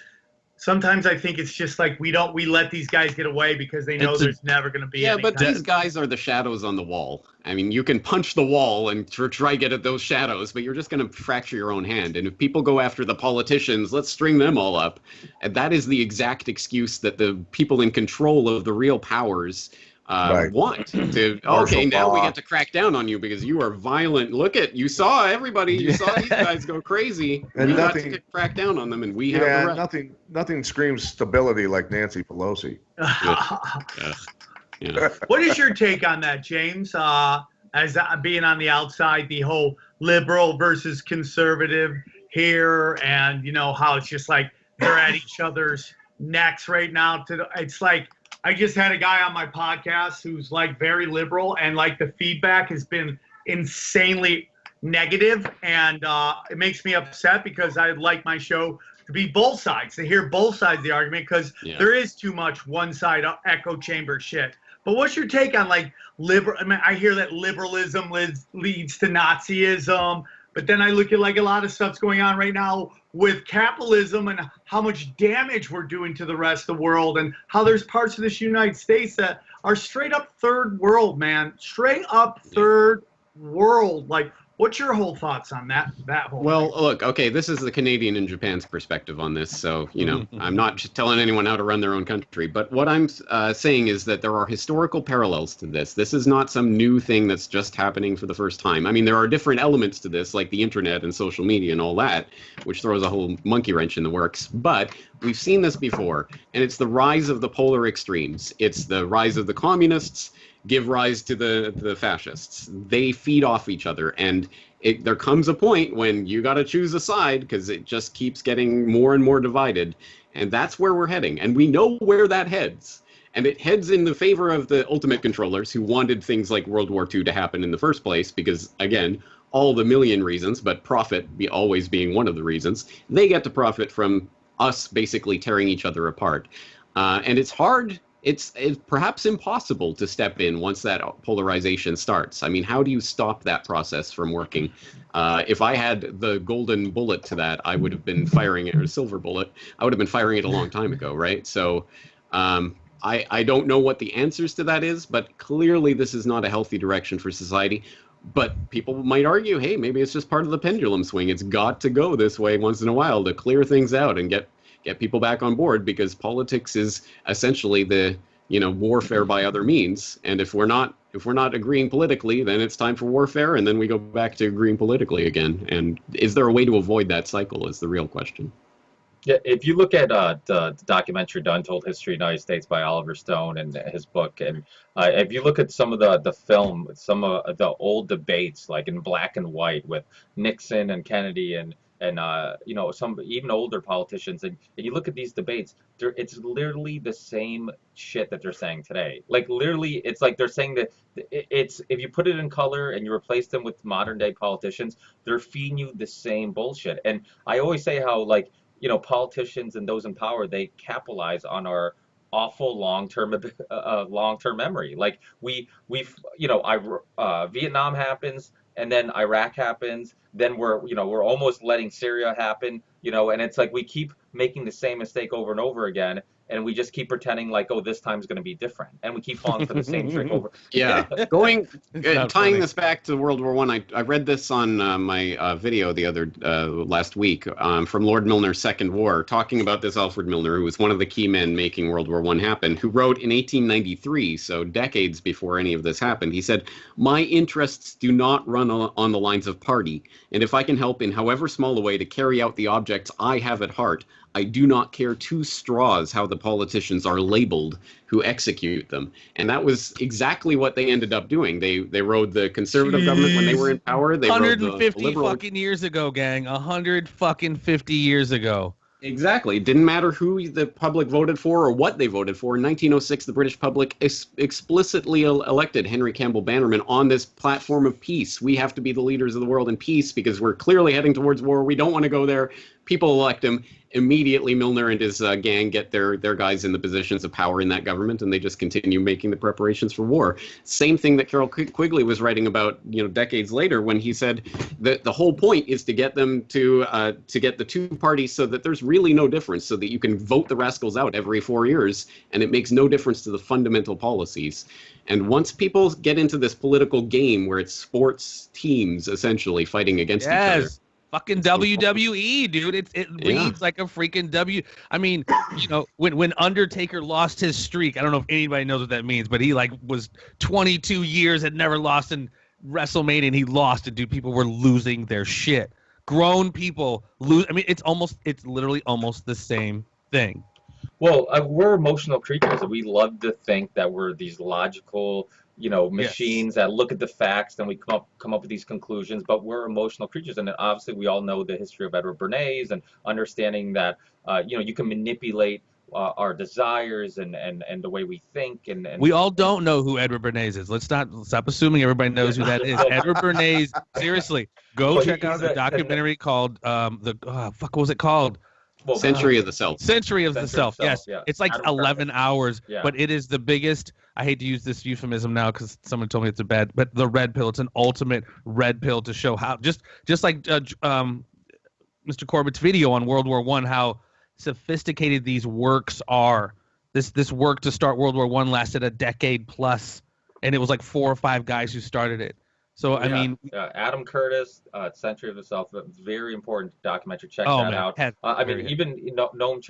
sometimes I think it's just like we let these guys get away because they know there's never going to be any. But these guys are the shadows on the wall. I mean, you can punch the wall and try get at those shadows, but you're just going to fracture your own hand. And if people go after the politicians, let's string them all up. And that is the exact excuse that the people in control of the real powers want to. Okay, now we get to crack down on you because you are violent. Look at, you saw everybody. You saw these guys go crazy. And we got to crack down on them, and we have the right. Nothing screams stability like Nancy Pelosi. Yeah. What is your take on that, James? As being on the outside, the whole liberal versus conservative here, and you know how it's just like they're at each other's necks right now. It's like I just had a guy on my podcast who's like very liberal, and like the feedback has been insanely negative, and it makes me upset because I like my show to be both sides, to hear both sides of the argument, because there is too much one side echo chamber shit. But what's your take on like liberal? I mean, I hear that liberalism leads to Nazism, but then I look at like a lot of stuff's going on right now with capitalism and how much damage we're doing to the rest of the world, and how there's parts of this United States that are straight up third world, man. Straight up third world. Like, what's your whole thoughts on that whole thing? Look, okay, this is the Canadian and Japan's perspective on this, so, you know, I'm not just telling anyone how to run their own country, but what I'm saying is that there are historical parallels to this. This is not some new thing that's just happening for the first time. I mean, there are different elements to this, like the internet and social media and all that, which throws a whole monkey wrench in the works, but we've seen this before, and it's the rise of the polar extremes. It's the rise of the communists, give rise to the fascists. They feed off each other, and there comes a point when you got to choose a side because it just keeps getting more and more divided, and that's where we're heading, and we know where that heads. And it heads in the favor of the ultimate controllers who wanted things like World War II to happen in the first place because, again, all the million reasons, but profit always being one of the reasons, they get to profit from us basically tearing each other apart. And it's hard. It's perhaps impossible to step in once that polarization starts. I mean, how do you stop that process from working? If I had the golden bullet to that, I would have been firing it, or silver bullet. I would have been firing it a long time ago, right? So I don't know what the answers to that is, but clearly this is not a healthy direction for society. But people might argue, hey, maybe it's just part of the pendulum swing. It's got to go this way once in a while to clear things out and get people back on board, because politics is essentially the, you know, warfare by other means. And if we're not agreeing politically, then it's time for warfare, and then we go back to agreeing politically again. And is there a way to avoid that cycle is the real question. Yeah, if you look at the documentary The Untold History of the United States by Oliver Stone and his book, and if you look at some of the film, some of the old debates, like in black and white with Nixon and Kennedy and you know, some even older politicians, and you look at these debates, it's literally the same shit that they're saying today. Like literally, it's like they're saying that it's, if you put it in color and you replace them with modern day politicians, they're feeding you the same bullshit. And I always say how, like, you know, politicians and those in power, they capitalize on our awful long-term memory. Like we've you know, Vietnam happens, and then Iraq happens, then we're almost letting Syria happen, you know, and it's like we keep making the same mistake over and over again, and we just keep pretending like, oh, this time's going to be different, and we keep falling for the same trick over. Yeah, tying this back to World War I, I read this on my video the other last week from Lord Milner's Second War, talking about this Alfred Milner, who was one of the key men making World War I happen, who wrote in 1893, so decades before any of this happened. He said, "My interests do not run on the lines of party, and if I can help in however small a way to carry out the objects I have at heart, I do not care two straws how the politicians are labeled who execute them." And that was exactly what they ended up doing. They rode the conservative government when they were in power. They 150 rode the liberal fucking years ago, gang. 150 years ago. Exactly. It didn't matter who the public voted for or what they voted for. In 1906, the British public explicitly elected Henry Campbell Bannerman on this platform of peace. We have to be the leaders of the world in peace because we're clearly heading towards war. We don't want to go there. People elect him. Immediately, Milner and his gang get their guys in the positions of power in that government, and they just continue making the preparations for war. Same thing that Carroll Quigley was writing about, decades later, when he said that the whole point is to get them to get the two parties so that there's really no difference, so that you can vote the rascals out every 4 years, and it makes no difference to the fundamental policies. And once people get into this political game where it's sports teams essentially fighting against each other. Fucking WWE, dude. It reads like a freaking W. I mean, when Undertaker lost his streak, I don't know if anybody knows what that means, but he was 22 years, had never lost in WrestleMania, and he lost it, dude. People were losing their shit. Grown people lose. I mean, it's literally almost the same thing. Well, we're emotional creatures, and we love to think that we're these logical, machines that look at the facts and we come up with these conclusions. But we're emotional creatures, and obviously we all know the history of Edward Bernays and understanding that you can manipulate our desires and the way we think. And we all don't know who Edward Bernays is. Let's stop assuming everybody knows who that is. Edward Bernays, seriously, go check out the documentary called what was it called? Well, Century of the Self. Century of the Self. Yes, yeah. It's like 11 hours, yeah. But it is the biggest. I hate to use this euphemism now because someone told me it's but the red pill. It's an ultimate red pill to show how just like Mr. Corbett's video on World War I, how sophisticated these works are. This work to start World War I lasted a decade plus, and it was like 4 or 5 guys who started it. So I mean, Adam Curtis, Century of the Self, very important documentary. Check that out. I mean, even Noam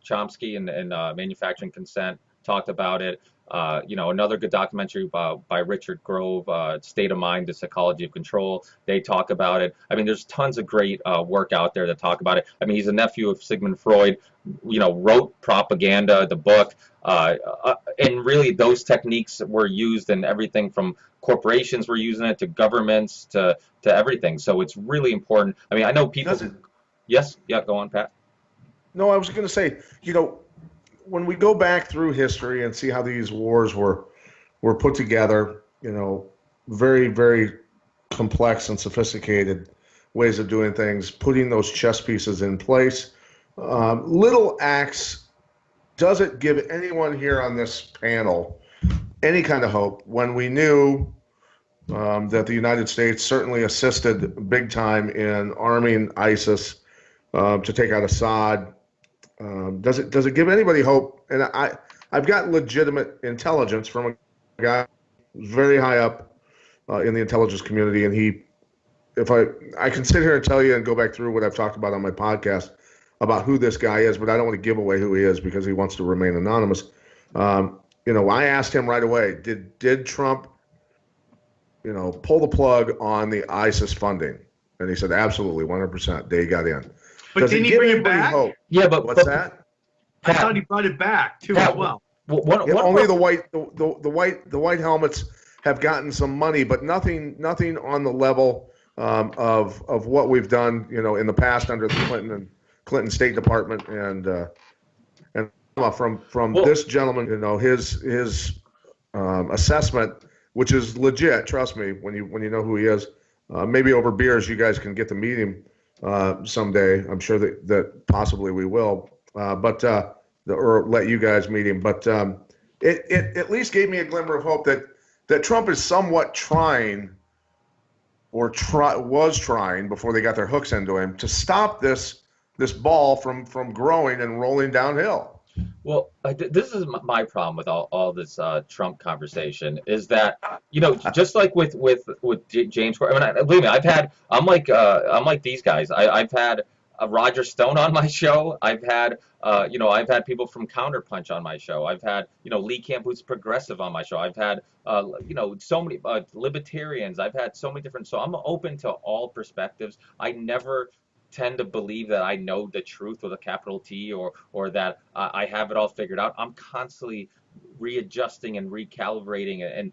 Chomsky and Manufacturing Consent talked about it. Another good documentary by Richard Grove, State of Mind: The Psychology of Control. They talk about it. I mean, there's tons of great work out there that talk about it. I mean, he's a nephew of Sigmund Freud. Wrote Propaganda, the book, and really those techniques were used in everything from corporations were using it to governments to everything. So it's really important. I mean, I know people. Yes, go on, Pat. No, I was going to say, when we go back through history and see how these wars were put together, very, very complex and sophisticated ways of doing things, putting those chess pieces in place. Little acts, does it give anyone here on this panel any kind of hope when we knew that the United States certainly assisted big time in arming ISIS to take out Assad? Does it give anybody hope? And I've got legitimate intelligence from a guy very high up in the intelligence community, and if I can sit here and tell you and go back through what I've talked about on my podcast about who this guy is, but I don't want to give away who he is because he wants to remain anonymous. I asked him right away, did Trump, pull the plug on the ISIS funding? And he said, absolutely, 100%. They got in. But didn't he bring it back? Hope? Yeah, but what's that? I thought he brought it back too as well. Only the white helmets have gotten some money, but nothing on the level of what we've done, in the past under the Clinton State Department and from this gentleman, his assessment, which is legit. Trust me, when you know who he is. Maybe over beers, you guys can get to meet him someday. I'm sure that possibly we will, or let you guys meet him. But it at least gave me a glimmer of hope that Trump is somewhat trying, or was trying before they got their hooks into him, to stop this ball from growing and rolling downhill. Well, this is my problem with all this Trump conversation is that just like with James Corden. I mean, believe me, I'm like these guys. I've had Roger Stone on my show. I've had people from Counterpunch on my show. I've had Lee Camp, who's progressive, on my show. I've had so many libertarians. I've had so many different. So I'm open to all perspectives. I never tend to believe that I know the truth with a capital T or that I have it all figured out. I'm constantly readjusting and recalibrating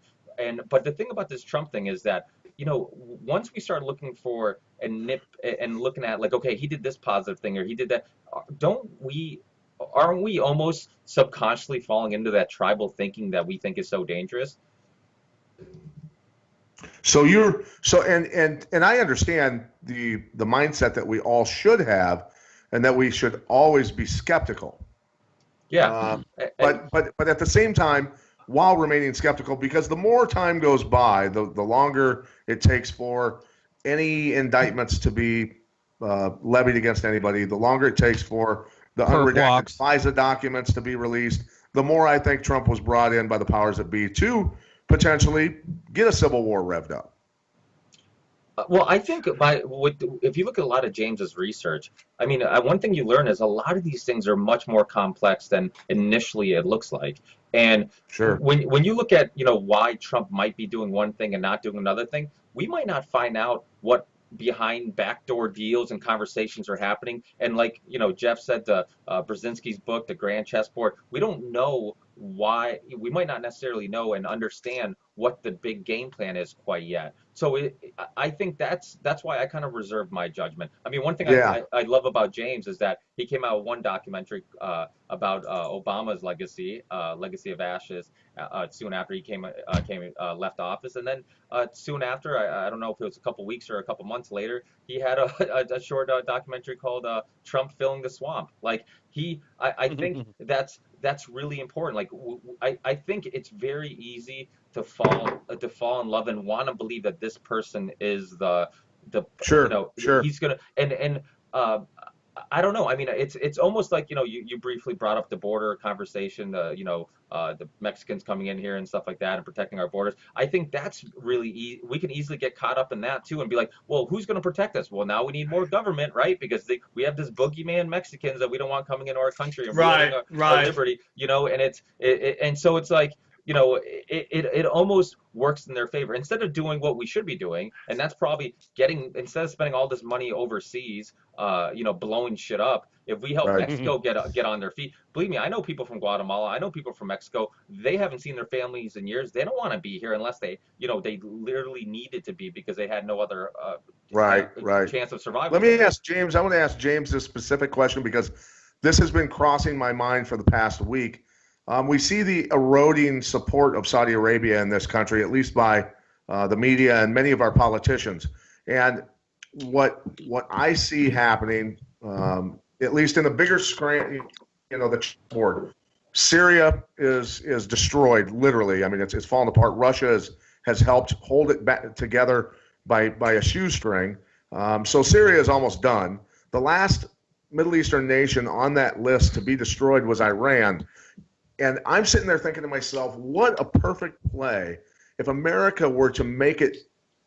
but the thing about this Trump thing is that once we start looking for and nip and looking at like, okay, he did this positive thing or he did that. Aren't we almost subconsciously falling into that tribal thinking that we think is so dangerous? So and I understand the mindset that we all should have, and that we should always be skeptical. Yeah. But at the same time, while remaining skeptical, because the more time goes by, the longer it takes for any indictments to be levied against anybody, the longer it takes for the unredacted FISA documents to be released, the more I think Trump was brought in by the powers that be to potentially get a civil war revved up. Well, I think if you look at a lot of James's research, I mean, one thing you learn is a lot of these things are much more complex than initially it looks like. And Sure. when you look at, why Trump might be doing one thing and not doing another thing, we might not find out what behind backdoor deals and conversations are happening. And like, Jeff said, the Brzezinski's book, The Grand Chessboard, we don't know why. We might not necessarily know and understand what the big game plan is quite yet. So I think that's why I kind of reserve my judgment. I mean, one thing I love about James is that he came out with one documentary about Obama's legacy of ashes, soon after he left office, and then soon after, I don't know if it was a couple weeks or a couple months later, he had a short documentary called Trump Filling the Swamp. Like I think that's really important. Like I think it's very easy to fall in love and want to believe that this person is the Sure. he's gonna and I don't know. I mean, it's almost like, you briefly brought up the border conversation, the Mexicans coming in here and stuff like that and protecting our borders. I think that's really we can easily get caught up in that too and be like, well, who's going to protect us? Well, now we need more government, right? Because we have this boogeyman Mexicans that we don't want coming into our country and ruining our liberty, and so it's like, it almost works in their favor instead of doing what we should be doing, and that's probably instead of spending all this money overseas, blowing shit up. If we help Mexico get on their feet, believe me, I know people from Guatemala, I know people from Mexico. They haven't seen their families in years. They don't want to be here unless they literally needed to be because they had no other chance of survival. Let me ask James. I want to ask James this specific question because this has been crossing my mind for the past week. We see the eroding support of Saudi Arabia in this country, at least by the media and many of our politicians. And what I see happening, at least in the bigger screen, the board, Syria is destroyed literally. I mean, it's fallen apart. Russia has helped hold it back together by a shoestring. So Syria is almost done. The last Middle Eastern nation on that list to be destroyed was Iran. And I'm sitting there thinking to myself, what a perfect play if America were to make it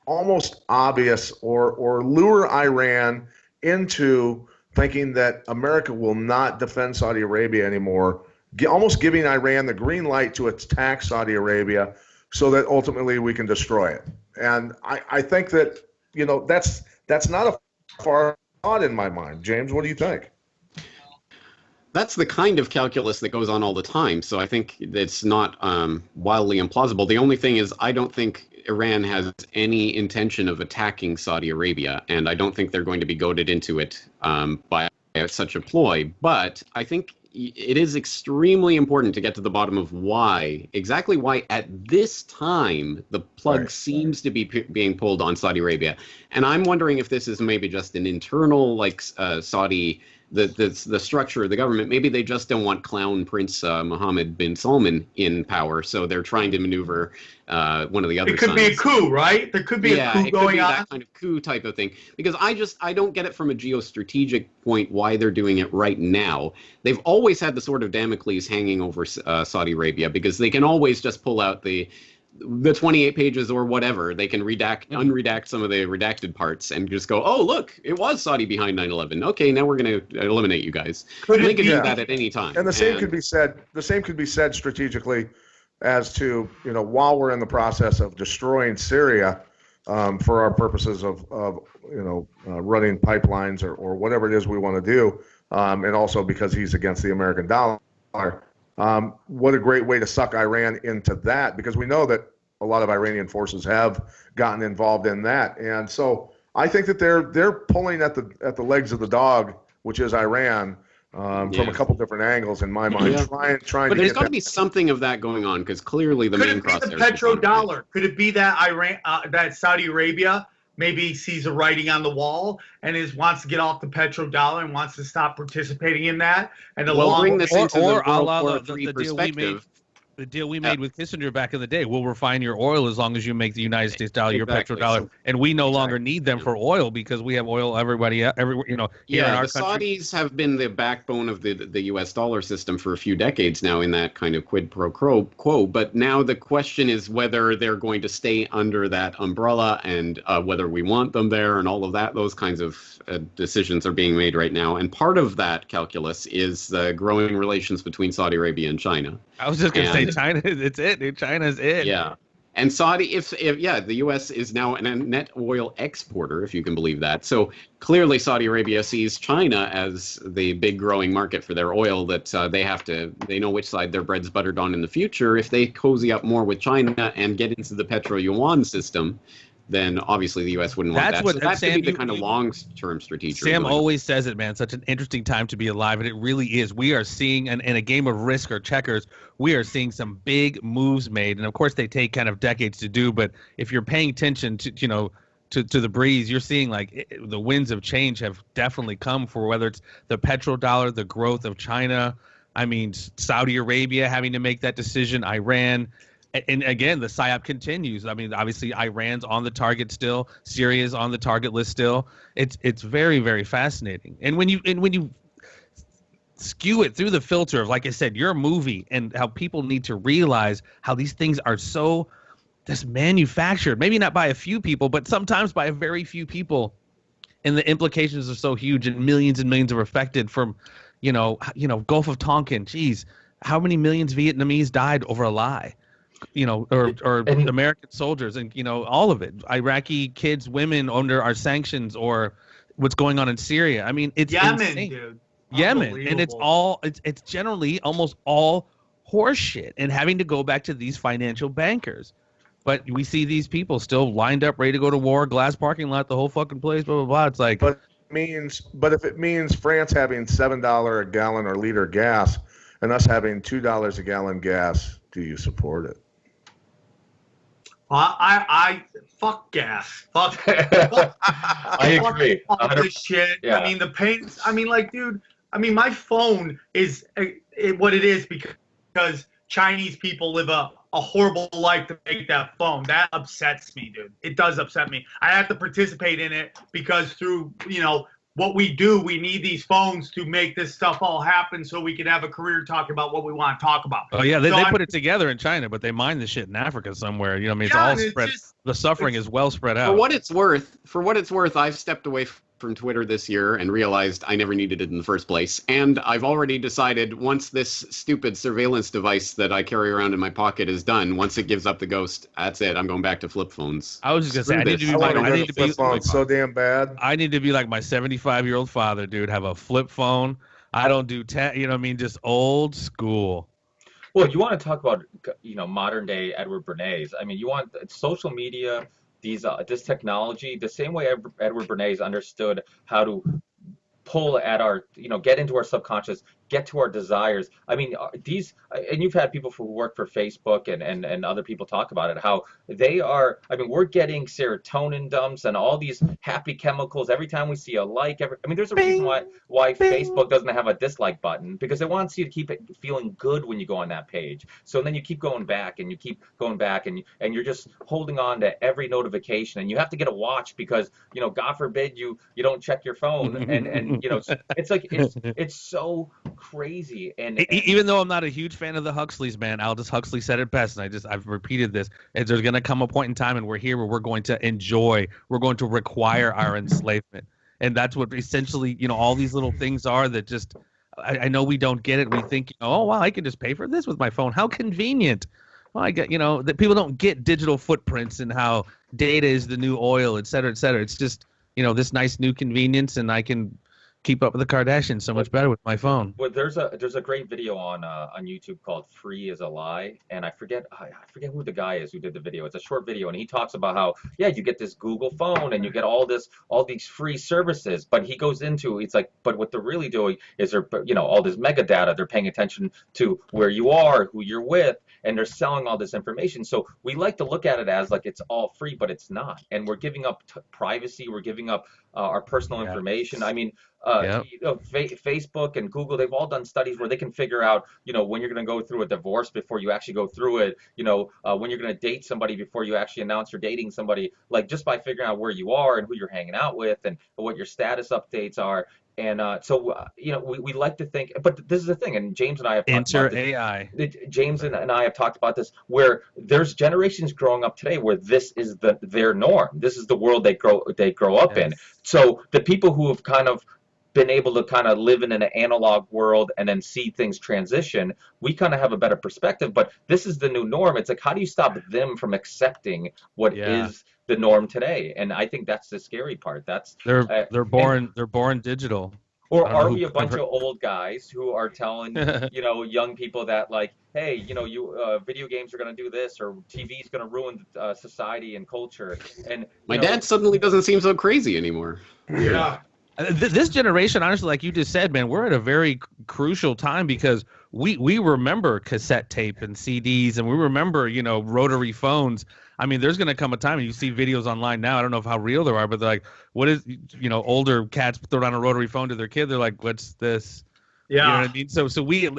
almost obvious or lure Iran into thinking that America will not defend Saudi Arabia anymore, almost giving Iran the green light to attack Saudi Arabia so that ultimately we can destroy it. And I think that, that's not a far thought in my mind. James, what do you think? That's the kind of calculus that goes on all the time. So I think it's not wildly implausible. The only thing is I don't think Iran has any intention of attacking Saudi Arabia, and I don't think they're going to be goaded into it by such a ploy. But I think it is extremely important to get to the bottom of exactly why at this time the plug seems to be being pulled on Saudi Arabia. And I'm wondering if this is maybe just an internal, Saudi, the structure of the government. Maybe they just don't want clown Prince Mohammed bin Salman in power, so they're trying to maneuver one of the other. It could be a coup, right? There could be a coup going on. That kind of coup type of thing. Because I don't get it from a geostrategic point why they're doing it right now. They've always had the sword of Damocles hanging over Saudi Arabia because they can always just pull out the 28 pages or whatever. They can unredact some of the redacted parts and just go, oh, look, it was Saudi behind 9/11. Okay, now we're going to eliminate you guys. They can do that at any time. And the same could be said strategically as to, while we're in the process of destroying Syria for our purposes of running pipelines or whatever it is we want to do, and also because he's against the American dollar. What a great way to suck Iran into that, because we know that a lot of Iranian forces have gotten involved in that. And so I think that they're pulling at the legs of the dog, which is Iran, from a couple different angles in my mind. Trying. But to there's get got to that. be something of that going on because clearly the Could main it be the crosshair is petrodollar? Could it be that that Saudi Arabia maybe sees a writing on the wall and wants to get off the petrodollar and wants to stop participating in that? And Well, bring this into the or a World la War the III deal we made. perspective. The deal we made with Kissinger back in the day, we'll refine your oil as long as you make the United States dollar your Exactly. petrodollar, So- and we no longer need them for oil because we have oil everywhere, here in our the country. Saudis have been the backbone of the U.S. dollar system for a few decades now in that kind of quid pro quo. But now the question is whether they're going to stay under that umbrella and whether we want them there and all of that. Those kinds of decisions are being made right now. And part of that calculus is the growing relations between Saudi Arabia and China. I was just going to say China. It's it, dude. China's it. Yeah. And Saudi, if the U.S. is now a net oil exporter, if you can believe that. So clearly Saudi Arabia sees China as the big growing market for their oil that they know which side their bread's buttered on in the future. If they cozy up more with China and get into the petro-yuan system, then obviously the U.S. wouldn't want that. So that could be the kind of long-term strategic. Sam always says it, man. Such an interesting time to be alive, and it really is. We are seeing, in a game of risk or checkers, we are seeing some big moves made, and of course they take kind of decades to do. But if you're paying attention to to the breeze, you're seeing the winds of change have definitely come for whether it's the petrodollar, the growth of China. I mean, Saudi Arabia having to make that decision, Iran. And again, the PSYOP continues. I mean, obviously, Iran's on the target still. Syria's on the target list still. It's very, very fascinating. And when you skew it through the filter of, like I said, your movie and how people need to realize how these things are so just manufactured, maybe not by a few people, but sometimes by a very few people, and the implications are so huge, and millions are affected from, Gulf of Tonkin. Geez, how many millions Vietnamese died over a lie? Or American soldiers, and all of it. Iraqi kids, women under our sanctions, or what's going on in Syria. I mean, it's Yemen, insane. dude. Yemen, and it's generally almost all horseshit, and having to go back to these financial bankers. But we see these people still lined up, ready to go to war, glass parking lot, the whole fucking place, blah blah blah. It's like, but if it means France having $7 a gallon or liter gas, and us having $2 a gallon gas, do you support it? I fuck gas. Fuck. I agree. Fuck this shit. Yeah. I mean, the pain. I mean, dude. I mean, my phone is what it is because Chinese people live a horrible life to make that phone. That upsets me, dude. It does upset me. I have to participate in it because through what we do, we need these phones to make this stuff all happen so we can have a career talking about what we want to talk about. oh yeah, they put it together in China, but they mine the shit in Africa somewhere. It's all spread. The suffering is well spread out. For what it's worth, I've stepped away from Twitter this year and realized I never needed it in the first place. And I've already decided once this stupid surveillance device that I carry around in my pocket is done, once it gives up the ghost, that's it. I'm going back to flip phones. I was just gonna say, I need to be flip so damn bad. I need to be like my 75-year-old father, dude. Have a flip phone. I don't do just old school. Well, you want to talk about modern day Edward Bernays. I mean, you want social media, this technology, the same way Edward Bernays understood how to pull at our, get into our subconscious, get to our desires. I mean, and you've had people who work for Facebook and other people talk about it, how they are, I mean, we're getting serotonin dumps and all these happy chemicals every time we see a like. There's a reason why Facebook doesn't have a dislike button, because it wants you to keep it feeling good when you go on that page. So then you keep going back and you keep going back and you're just holding on to every notification, and you have to get a watch because, God forbid you don't check your phone. And it's like, it's so crazy. And even though I'm not a huge fan of the Huxleys, man, Aldous Huxley said it best, and I've repeated this. There's going to come a point in time, and we're here where we're going to require our enslavement, and that's what essentially all these little things are that just I know we don't get it. We think, oh wow, I can just pay for this with my phone. How convenient. Well, I get that people don't get digital footprints and how data is the new oil, et cetera, et cetera. It's just this nice new convenience, and I can keep up with the Kardashians so much better with my phone. Well, there's a great video on YouTube called "Free is a Lie," and I forget who the guy is who did the video. It's a short video, and he talks about how you get this Google phone and you get all these free services, but he goes into it's like, but what they're really doing is they're all this mega data. They're paying attention to where you are, who you're with, and they're selling all this information. So we like to look at it as like it's all free, but it's not, and we're giving up privacy. We're giving up our personal information. I mean. Facebook and Google, they've all done studies where they can figure out, when you're going to go through a divorce before you actually go through it, when you're going to date somebody before you actually announce you're dating somebody, like just by figuring out where you are and who you're hanging out with and what your status updates are. And we like to think, but this is the thing, and James and I have talked about this. AI. James and I have talked about this, where there's generations growing up today where this is their norm. This is the world they grow up in. So the people who have kind of been able to kind of live in an analog world and then see things transition, we kind of have a better perspective. But this is the new norm. It's like, how do you stop them from accepting what is the norm today? And I think that's the scary part. They're born digital. Or are we a bunch of old guys who are telling young people that, like, hey, video games are going to do this, or TV is going to ruin society and culture? And my dad suddenly doesn't seem so crazy anymore. Yeah. This generation, honestly, like you just said, man, we're at a very crucial time because we remember cassette tape and CDs, and we remember, rotary phones. I mean, there's going to come a time, and you see videos online now, I don't know how real they are, but they're like, what is, older cats throw down a rotary phone to their kid. They're like, what's this? Yeah. You know what I mean? So we,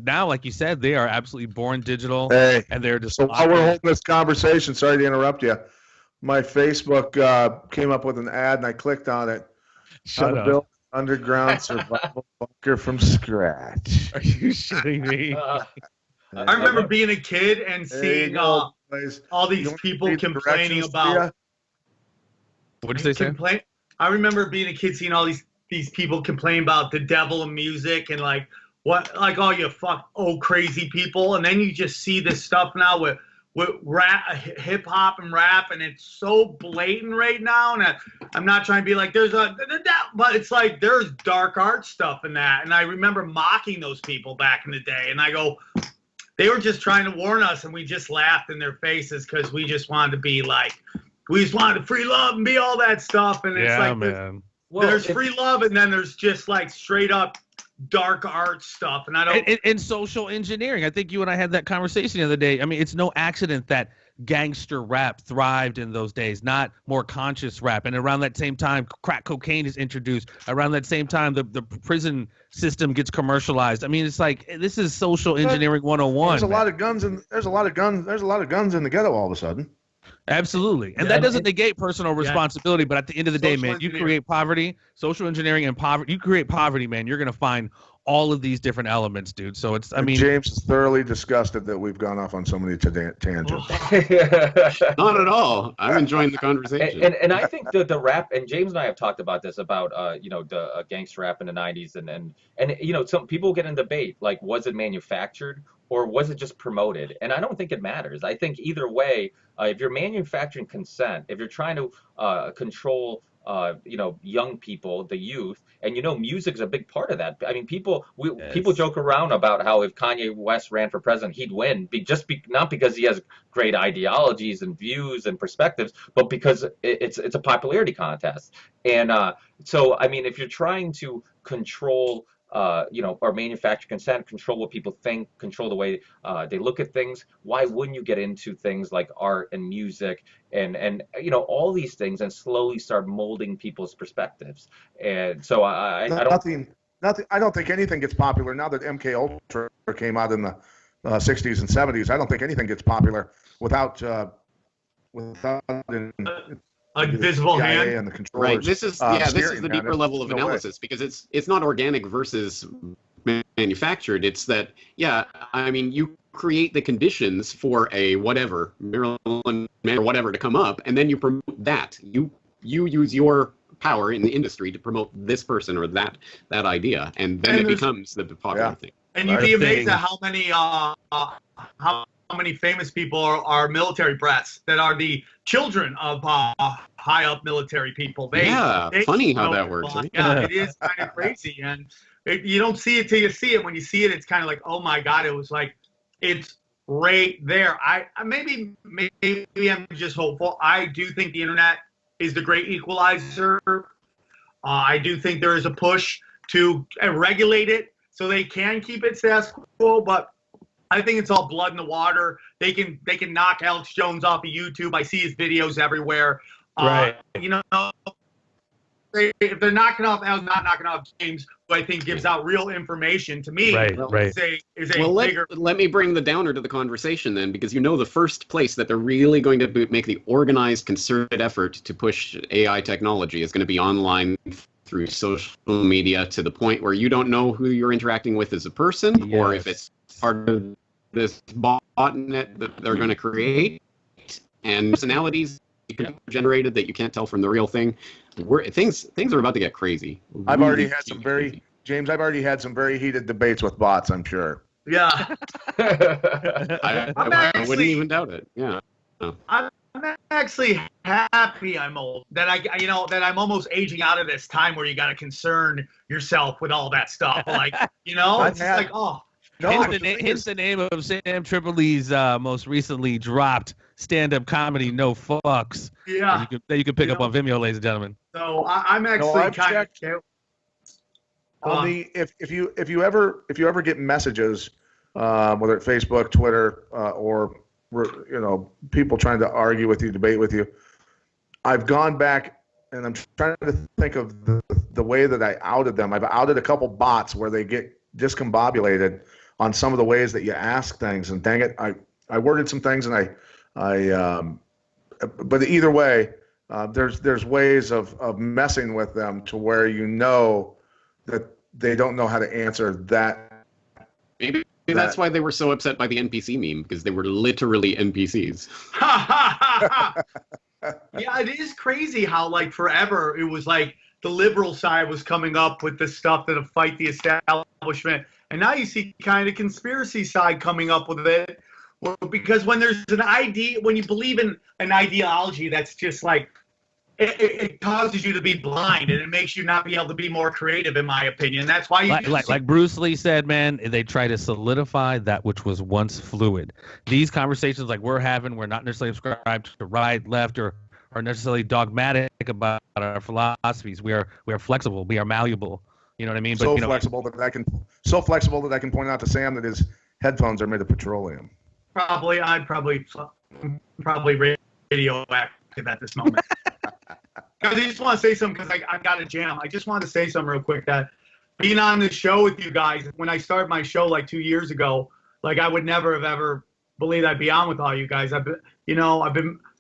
now, like you said, they are absolutely born digital. Hey, and they're just. So while we're holding this conversation, sorry to interrupt you, my Facebook came up with an ad, and I clicked on it. Shut up. Build underground survival bunker from scratch. Are you shitting me? I remember being a kid and seeing all these people complaining about. What did they say? I remember being a kid seeing all these people complain about the devil in music and like all you crazy people, and then you just see this stuff now with rap, hip hop and rap, and it's so blatant right now. And I'm not trying to be like but it's like there's dark art stuff in that. And I remember mocking those people back in the day, and I go, they were just trying to warn us, and we just laughed in their faces because we just wanted to be like, we just wanted to free love and be all that stuff. And it's like, man. There's free love, and then there's just like straight up dark art stuff. And I don't. And social engineering. I think you and I had that conversation the other day. I mean, it's no accident that gangster rap thrived in those days, not more conscious rap. And around that same time, crack cocaine is introduced. Around that same time, the prison system gets commercialized. I mean, it's like, this is social engineering 101. There's a lot of guns in the ghetto all of a sudden. Absolutely. And that doesn't negate personal responsibility, but at the end of the day, man, you create poverty, social engineering and poverty. You create poverty, man, you're going to find all of these different elements, dude. So it's, James is thoroughly disgusted that we've gone off on so many tangents. Not at all. I'm enjoying the conversation. And I think the rap, and James and I have talked about this about, the gangster rap in the 90s. And some people get in debate, like, was it manufactured or was it just promoted? And I don't think it matters. I think either way, if you're manufacturing consent, if you're trying to control young people, the youth, and music is a big part of that. I mean, people joke around about how if Kanye West ran for president, he'd win, not because he has great ideologies and views and perspectives, but because it's a popularity contest. And so, I mean, if you're trying to control or manufacture consent, control what people think, control the way they look at things, why wouldn't you get into things like art and music and all these things and slowly start molding people's perspectives? And so I don't think anything gets popular now that MK Ultra came out in the 60s and 70s. I don't think anything gets popular without a visible hand and the controllers. Right. This is the deeper level of analysis because it's not organic versus manufactured. It's that I mean, you create the conditions for a whatever Marilyn Man or whatever to come up, and then you promote that. You use your power in the industry to promote this person or that idea, and then it becomes the popular thing. And you'd be amazed at how many famous people are military brats that are the children of high up military people. Funny how that works, right? Yeah, it is kind of crazy, and you don't see it till you see it. When you see it, it's kind of like, oh my God, it was like, it's right there. I maybe I'm just hopeful. I do think the internet is the great equalizer. I do think there is a push to regulate it so they can keep it status quo, but I think it's all blood in the water. They can knock Alex Jones off of YouTube. I see his videos everywhere. Right. You know, if they're knocking off Alex, not knocking off James, who I think gives out real information to me, Right. is a bigger. Let me bring the downer to the conversation then, because the first place that they're really going to make the organized, concerted effort to push AI technology is going to be online through social media, to the point where you don't know who you're interacting with as a person, or if it's part of this botnet that they're going to create, and personalities generated that you can't tell from the real thing. Things are about to get crazy. I've already had some very heated debates with bots, I'm sure. Yeah. I wouldn't even doubt it. Yeah. I'm actually happy I'm old. That I'm almost aging out of this time where you got to concern yourself with all that stuff. Like, it's just like, oh. No, hence the name of Sam Tripoli's most recently dropped stand-up comedy, No Fucks. Yeah. That you can pick up on Vimeo, ladies and gentlemen. So I'm actually kind of. If you ever get messages, whether it's Facebook, Twitter, or people trying to argue with you, debate with you, I've gone back and I'm trying to think of the way that I outed them. I've outed a couple bots where they get discombobulated on some of the ways that you ask things, and dang it, I worded some things, and but either way, there's ways of messing with them to where that they don't know how to answer that. Maybe that's why they were so upset by the NPC meme, because they were literally NPCs. Yeah, it is crazy how, like, forever it was like the liberal side was coming up with the stuff that'll fight the establishment, and now you see kind of conspiracy side coming up with it. Well, because when there's when you believe in an ideology, that's just like it causes you to be blind, and it makes you not be able to be more creative, in my opinion. That's why like Bruce Lee said, man, they try to solidify that which was once fluid. These conversations like we're having, we're not necessarily subscribed to right, left, or necessarily dogmatic about our philosophies. We are flexible. We are malleable. You know what I mean? But flexible that I can point out to Sam that his headphones are made of petroleum. I'd probably radioactive at this moment. Guys, I just want to say something because I got a jam. I just wanted to say something real quick, that being on this show with you guys, when I started my show like 2 years ago, like I would never have ever believed I'd be on with all you guys. I've been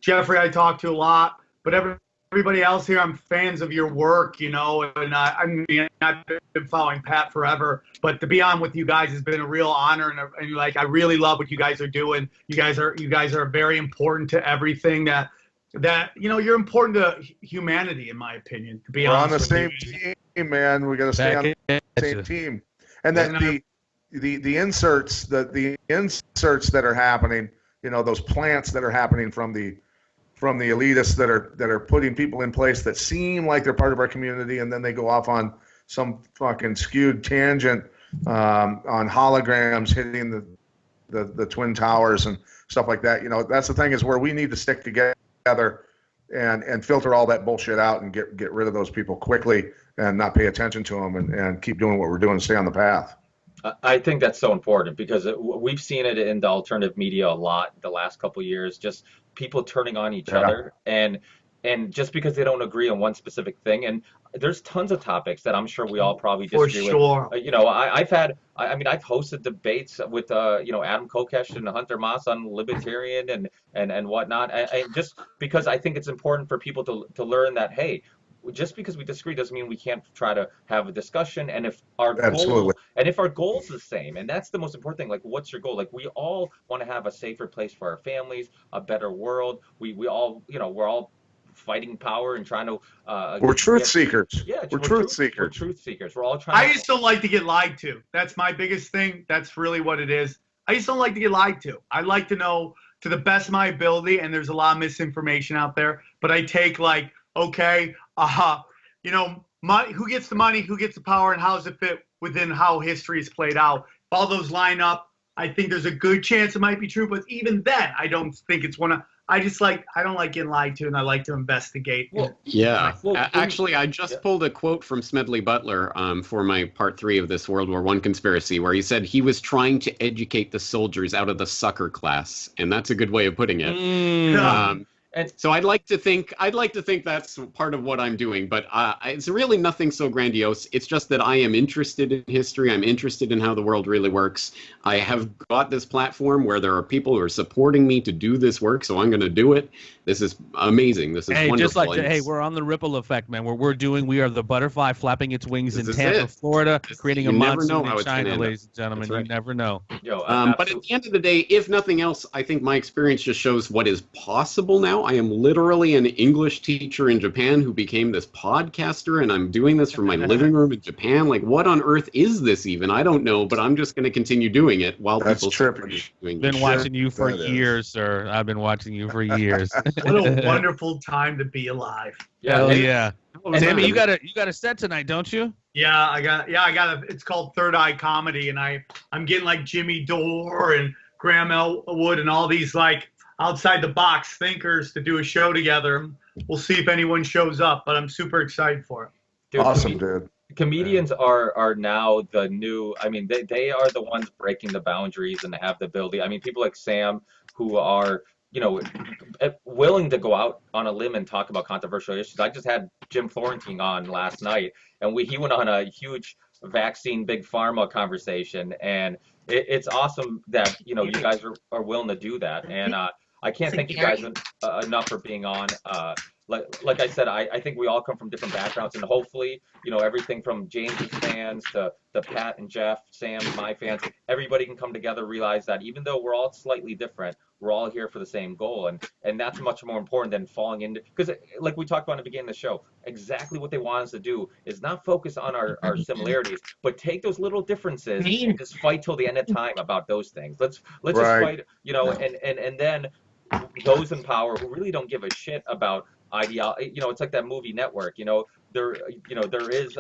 Jeffrey, I talk to a lot, but everybody else here, I'm fans of your work, and I've been following Pat forever, but to be on with you guys has been a real honor, and like I really love what you guys are doing. You guys are very important to everything that you're important to humanity, in my opinion. To be honest, we're on the same team, man. We got to stay on the same team, and that the inserts that are happening, those plants that are happening from the elitists that are putting people in place that seem like they're part of our community, and then they go off on some fucking skewed tangent on holograms hitting the Twin Towers and stuff like that. That's the thing, is where we need to stick together and filter all that bullshit out and get rid of those people quickly and not pay attention to them and keep doing what we're doing and stay on the path. I think that's so important because we've seen it in the alternative media a lot the last couple of years, just people turning on each other and just because they don't agree on one specific thing. And there's tons of topics that I'm sure we all probably disagree with. I've hosted debates with Adam Kokesh and Hunter Moss on libertarian and whatnot, and just because I think it's important for people to learn that, hey, just because we disagree doesn't mean we can't try to have a discussion. And if our goal's the same, and that's the most important thing, like what's your goal? Like we all want to have a safer place for our families, a better world. We all, we're all fighting power and trying to we're truth seekers. Yeah, we're truth seekers. We're truth seekers. We're all trying. I just don't like to get lied to. That's my biggest thing. That's really what it is. I just don't like to get lied to. I like to know to the best of my ability, and there's a lot of misinformation out there. But I take like, okay, you know, who gets the money, who gets the power, and how does it fit within how history is played out? If all those line up, I think there's a good chance it might be true. But even then, I don't think it's one of. I don't like getting lied to, and I like to investigate. Well, actually, I just pulled a quote from Smedley Butler for my part 3 of this World War I conspiracy, where he said he was trying to educate the soldiers out of the sucker class, and that's a good way of putting it. And so I'd like to think that's part of what I'm doing, but it's really nothing so grandiose. It's just that I am interested in history. I'm interested in how the world really works. I have got this platform where there are people who are supporting me to do this work, so I'm going to do it. This is amazing. This is wonderful. Just like we're on the ripple effect, man. We are the butterfly flapping its wings in Tampa, Florida, creating a monsoon in China, ladies and gentlemen. Right. You never know. But at the end of the day, if nothing else, I think my experience just shows what is possible now. I am literally an English teacher in Japan who became this podcaster, and I'm doing this from my living room in Japan. Like, what on earth is this even? I don't know, but I'm just going to continue doing it while people are doing it. Been watching you for years, sir. I've been watching you for years. What a wonderful time to be alive. Yeah. Sammy, you got a set tonight, don't you? Yeah, I got it's called Third Eye Comedy, and I'm getting like Jimmy Dore and Graham Elwood and all these like outside the box thinkers to do a show together. We'll see if anyone shows up, but I'm super excited for it. Dude, awesome, dude. Comedians are now the new, I mean, they are the ones breaking the boundaries and have the ability. I mean, people like Sam who are, you know, willing to go out on a limb and talk about controversial issues. I just had Jim Florentine on last night, and he went on a huge vaccine big pharma conversation, and it's awesome that, you know, you guys are willing to do that, and I can't thank you guys enough for being on. Like I said, I think we all come from different backgrounds, and hopefully, you know, everything from James's fans to Pat and Jeff, Sam, my fans, everybody can come together, realize that even though we're all slightly different, we're all here for the same goal, and that's much more important than falling into, because like we talked about in the beginning of the show, exactly what they want us to do is not focus on our similarities, but take those little differences and just fight till the end of time about those things. Let's just fight, you know, and then those in power who really don't give a shit about ideology, you know, it's like that movie Network, you know, there is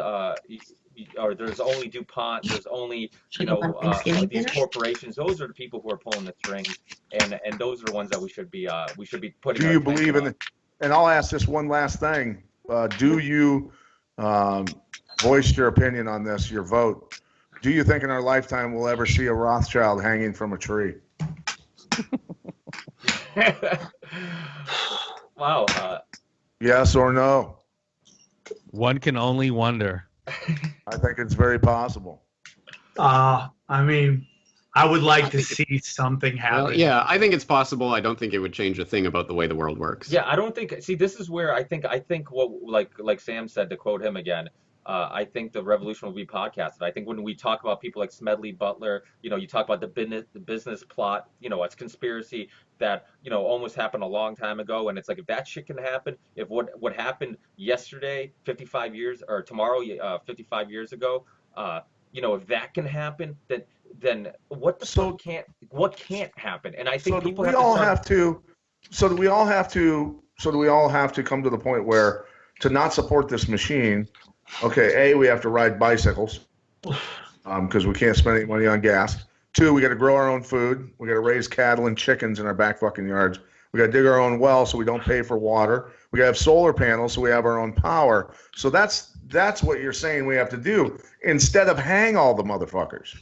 or there's only DuPont, there's only, you know, these corporations. Those are the people who are pulling the strings, and those are the ones that we should be putting. Do you believe in? And I'll ask this one last thing: do you voice your opinion on this? Your vote. Do you think in our lifetime we'll ever see a Rothschild hanging from a tree? Wow. Yes or no? One can only wonder. I think it's very possible. I mean, I would like to see something happen. Well, yeah, I think it's possible. I don't think it would change a thing about the way the world works. Yeah, I don't think. See, this is where I think what, like Sam said, to quote him again. I think the revolution will be podcasted. I think when we talk about people like Smedley Butler, you know, you talk about the business plot, you know, it's conspiracy that, you know, almost happened a long time ago. And it's like, if that shit can happen, if what happened yesterday, 55 years, or tomorrow, 55 years ago, you know, if that can happen, then what can't happen? And I think do we all have to come to the point where to not support this machine? Okay, we have to ride bicycles because we can't spend any money on gas. 2, we got to grow our own food. We got to raise cattle and chickens in our back fucking yards. We got to dig our own well so we don't pay for water. We got to have solar panels so we have our own power. So that's what you're saying we have to do instead of hang all the motherfuckers.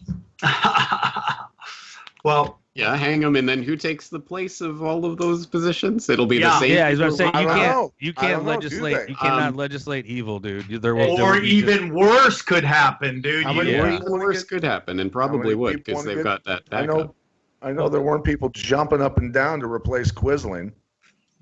Well, yeah, hang them, and then who takes the place of all of those positions? It'll be the same. Yeah, I was going to say you can't legislate. You cannot legislate evil, dude. Or even worse could happen, dude. Even worse could happen, and probably would, because they've got that backup. I know there weren't people jumping up and down to replace Quisling.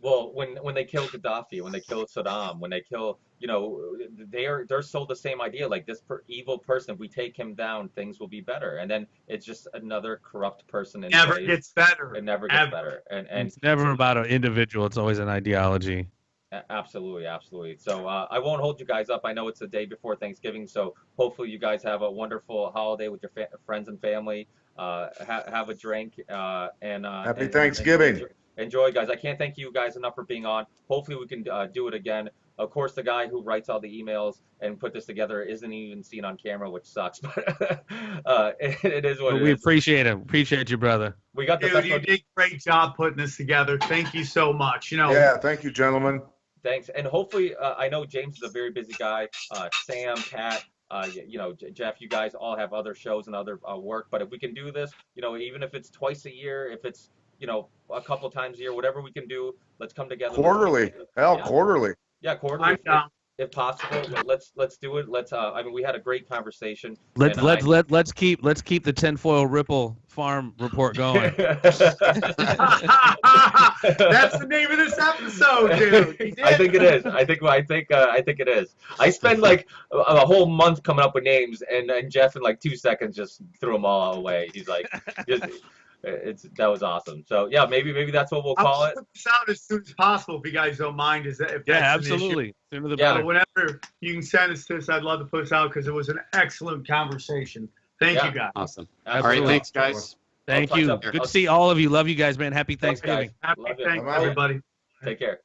Well, when they kill Gaddafi, when they kill Saddam, when they kill, you know, they're sold the same idea, like this evil person, if we take him down, things will be better. And then it's just another corrupt person. It never gets better. It never gets better. And it's never about an individual. It's always an ideology. Absolutely. So I won't hold you guys up. I know it's the day before Thanksgiving, so hopefully you guys have a wonderful holiday with your friends and family. have a drink, and Happy and Thanksgiving. enjoy, guys. I can't thank you guys enough for being on. Hopefully we can do it again. Of course, the guy who writes all the emails and put this together isn't even seen on camera, which sucks, but it is what it We is. appreciate him. Appreciate you, brother. We got the Dude, best you one. did a great job putting this together. Thank you so much. Yeah, thank you, gentlemen. Thanks. And hopefully, I know James is a very busy guy. Sam, Pat, Jeff, you guys all have other shows and other work. But if we can do this, even if it's twice a year, if it's, a couple times a year, whatever we can do, let's come together. Quarterly. Hell, Yeah. quarterly. Yeah, quarterly. I'm down. If possible, let's do it. We had a great conversation. Let's keep the tinfoil ripple farm report going. That's the name of this episode, dude. You did. I think it is. I think it is. I spent like a whole month coming up with names, and Jeff in like 2 seconds just threw them all away. He's like, that was awesome. So yeah, maybe that's what we'll call it. I'll put this out as soon as possible if you guys don't mind. If that's Absolutely. an issue. Sooner the Yeah. better. Whenever you can send us this, I'd love to put this out because it was an excellent conversation. Thank Yeah. you, guys. Awesome. Absolutely. All right, thanks, guys. Thank I'll you. touch up- Good to see all of you. Love you guys, man. Happy Thanks, guys. Thanksgiving. Happy Love it. Thanksgiving, Bye-bye. everybody. Take care.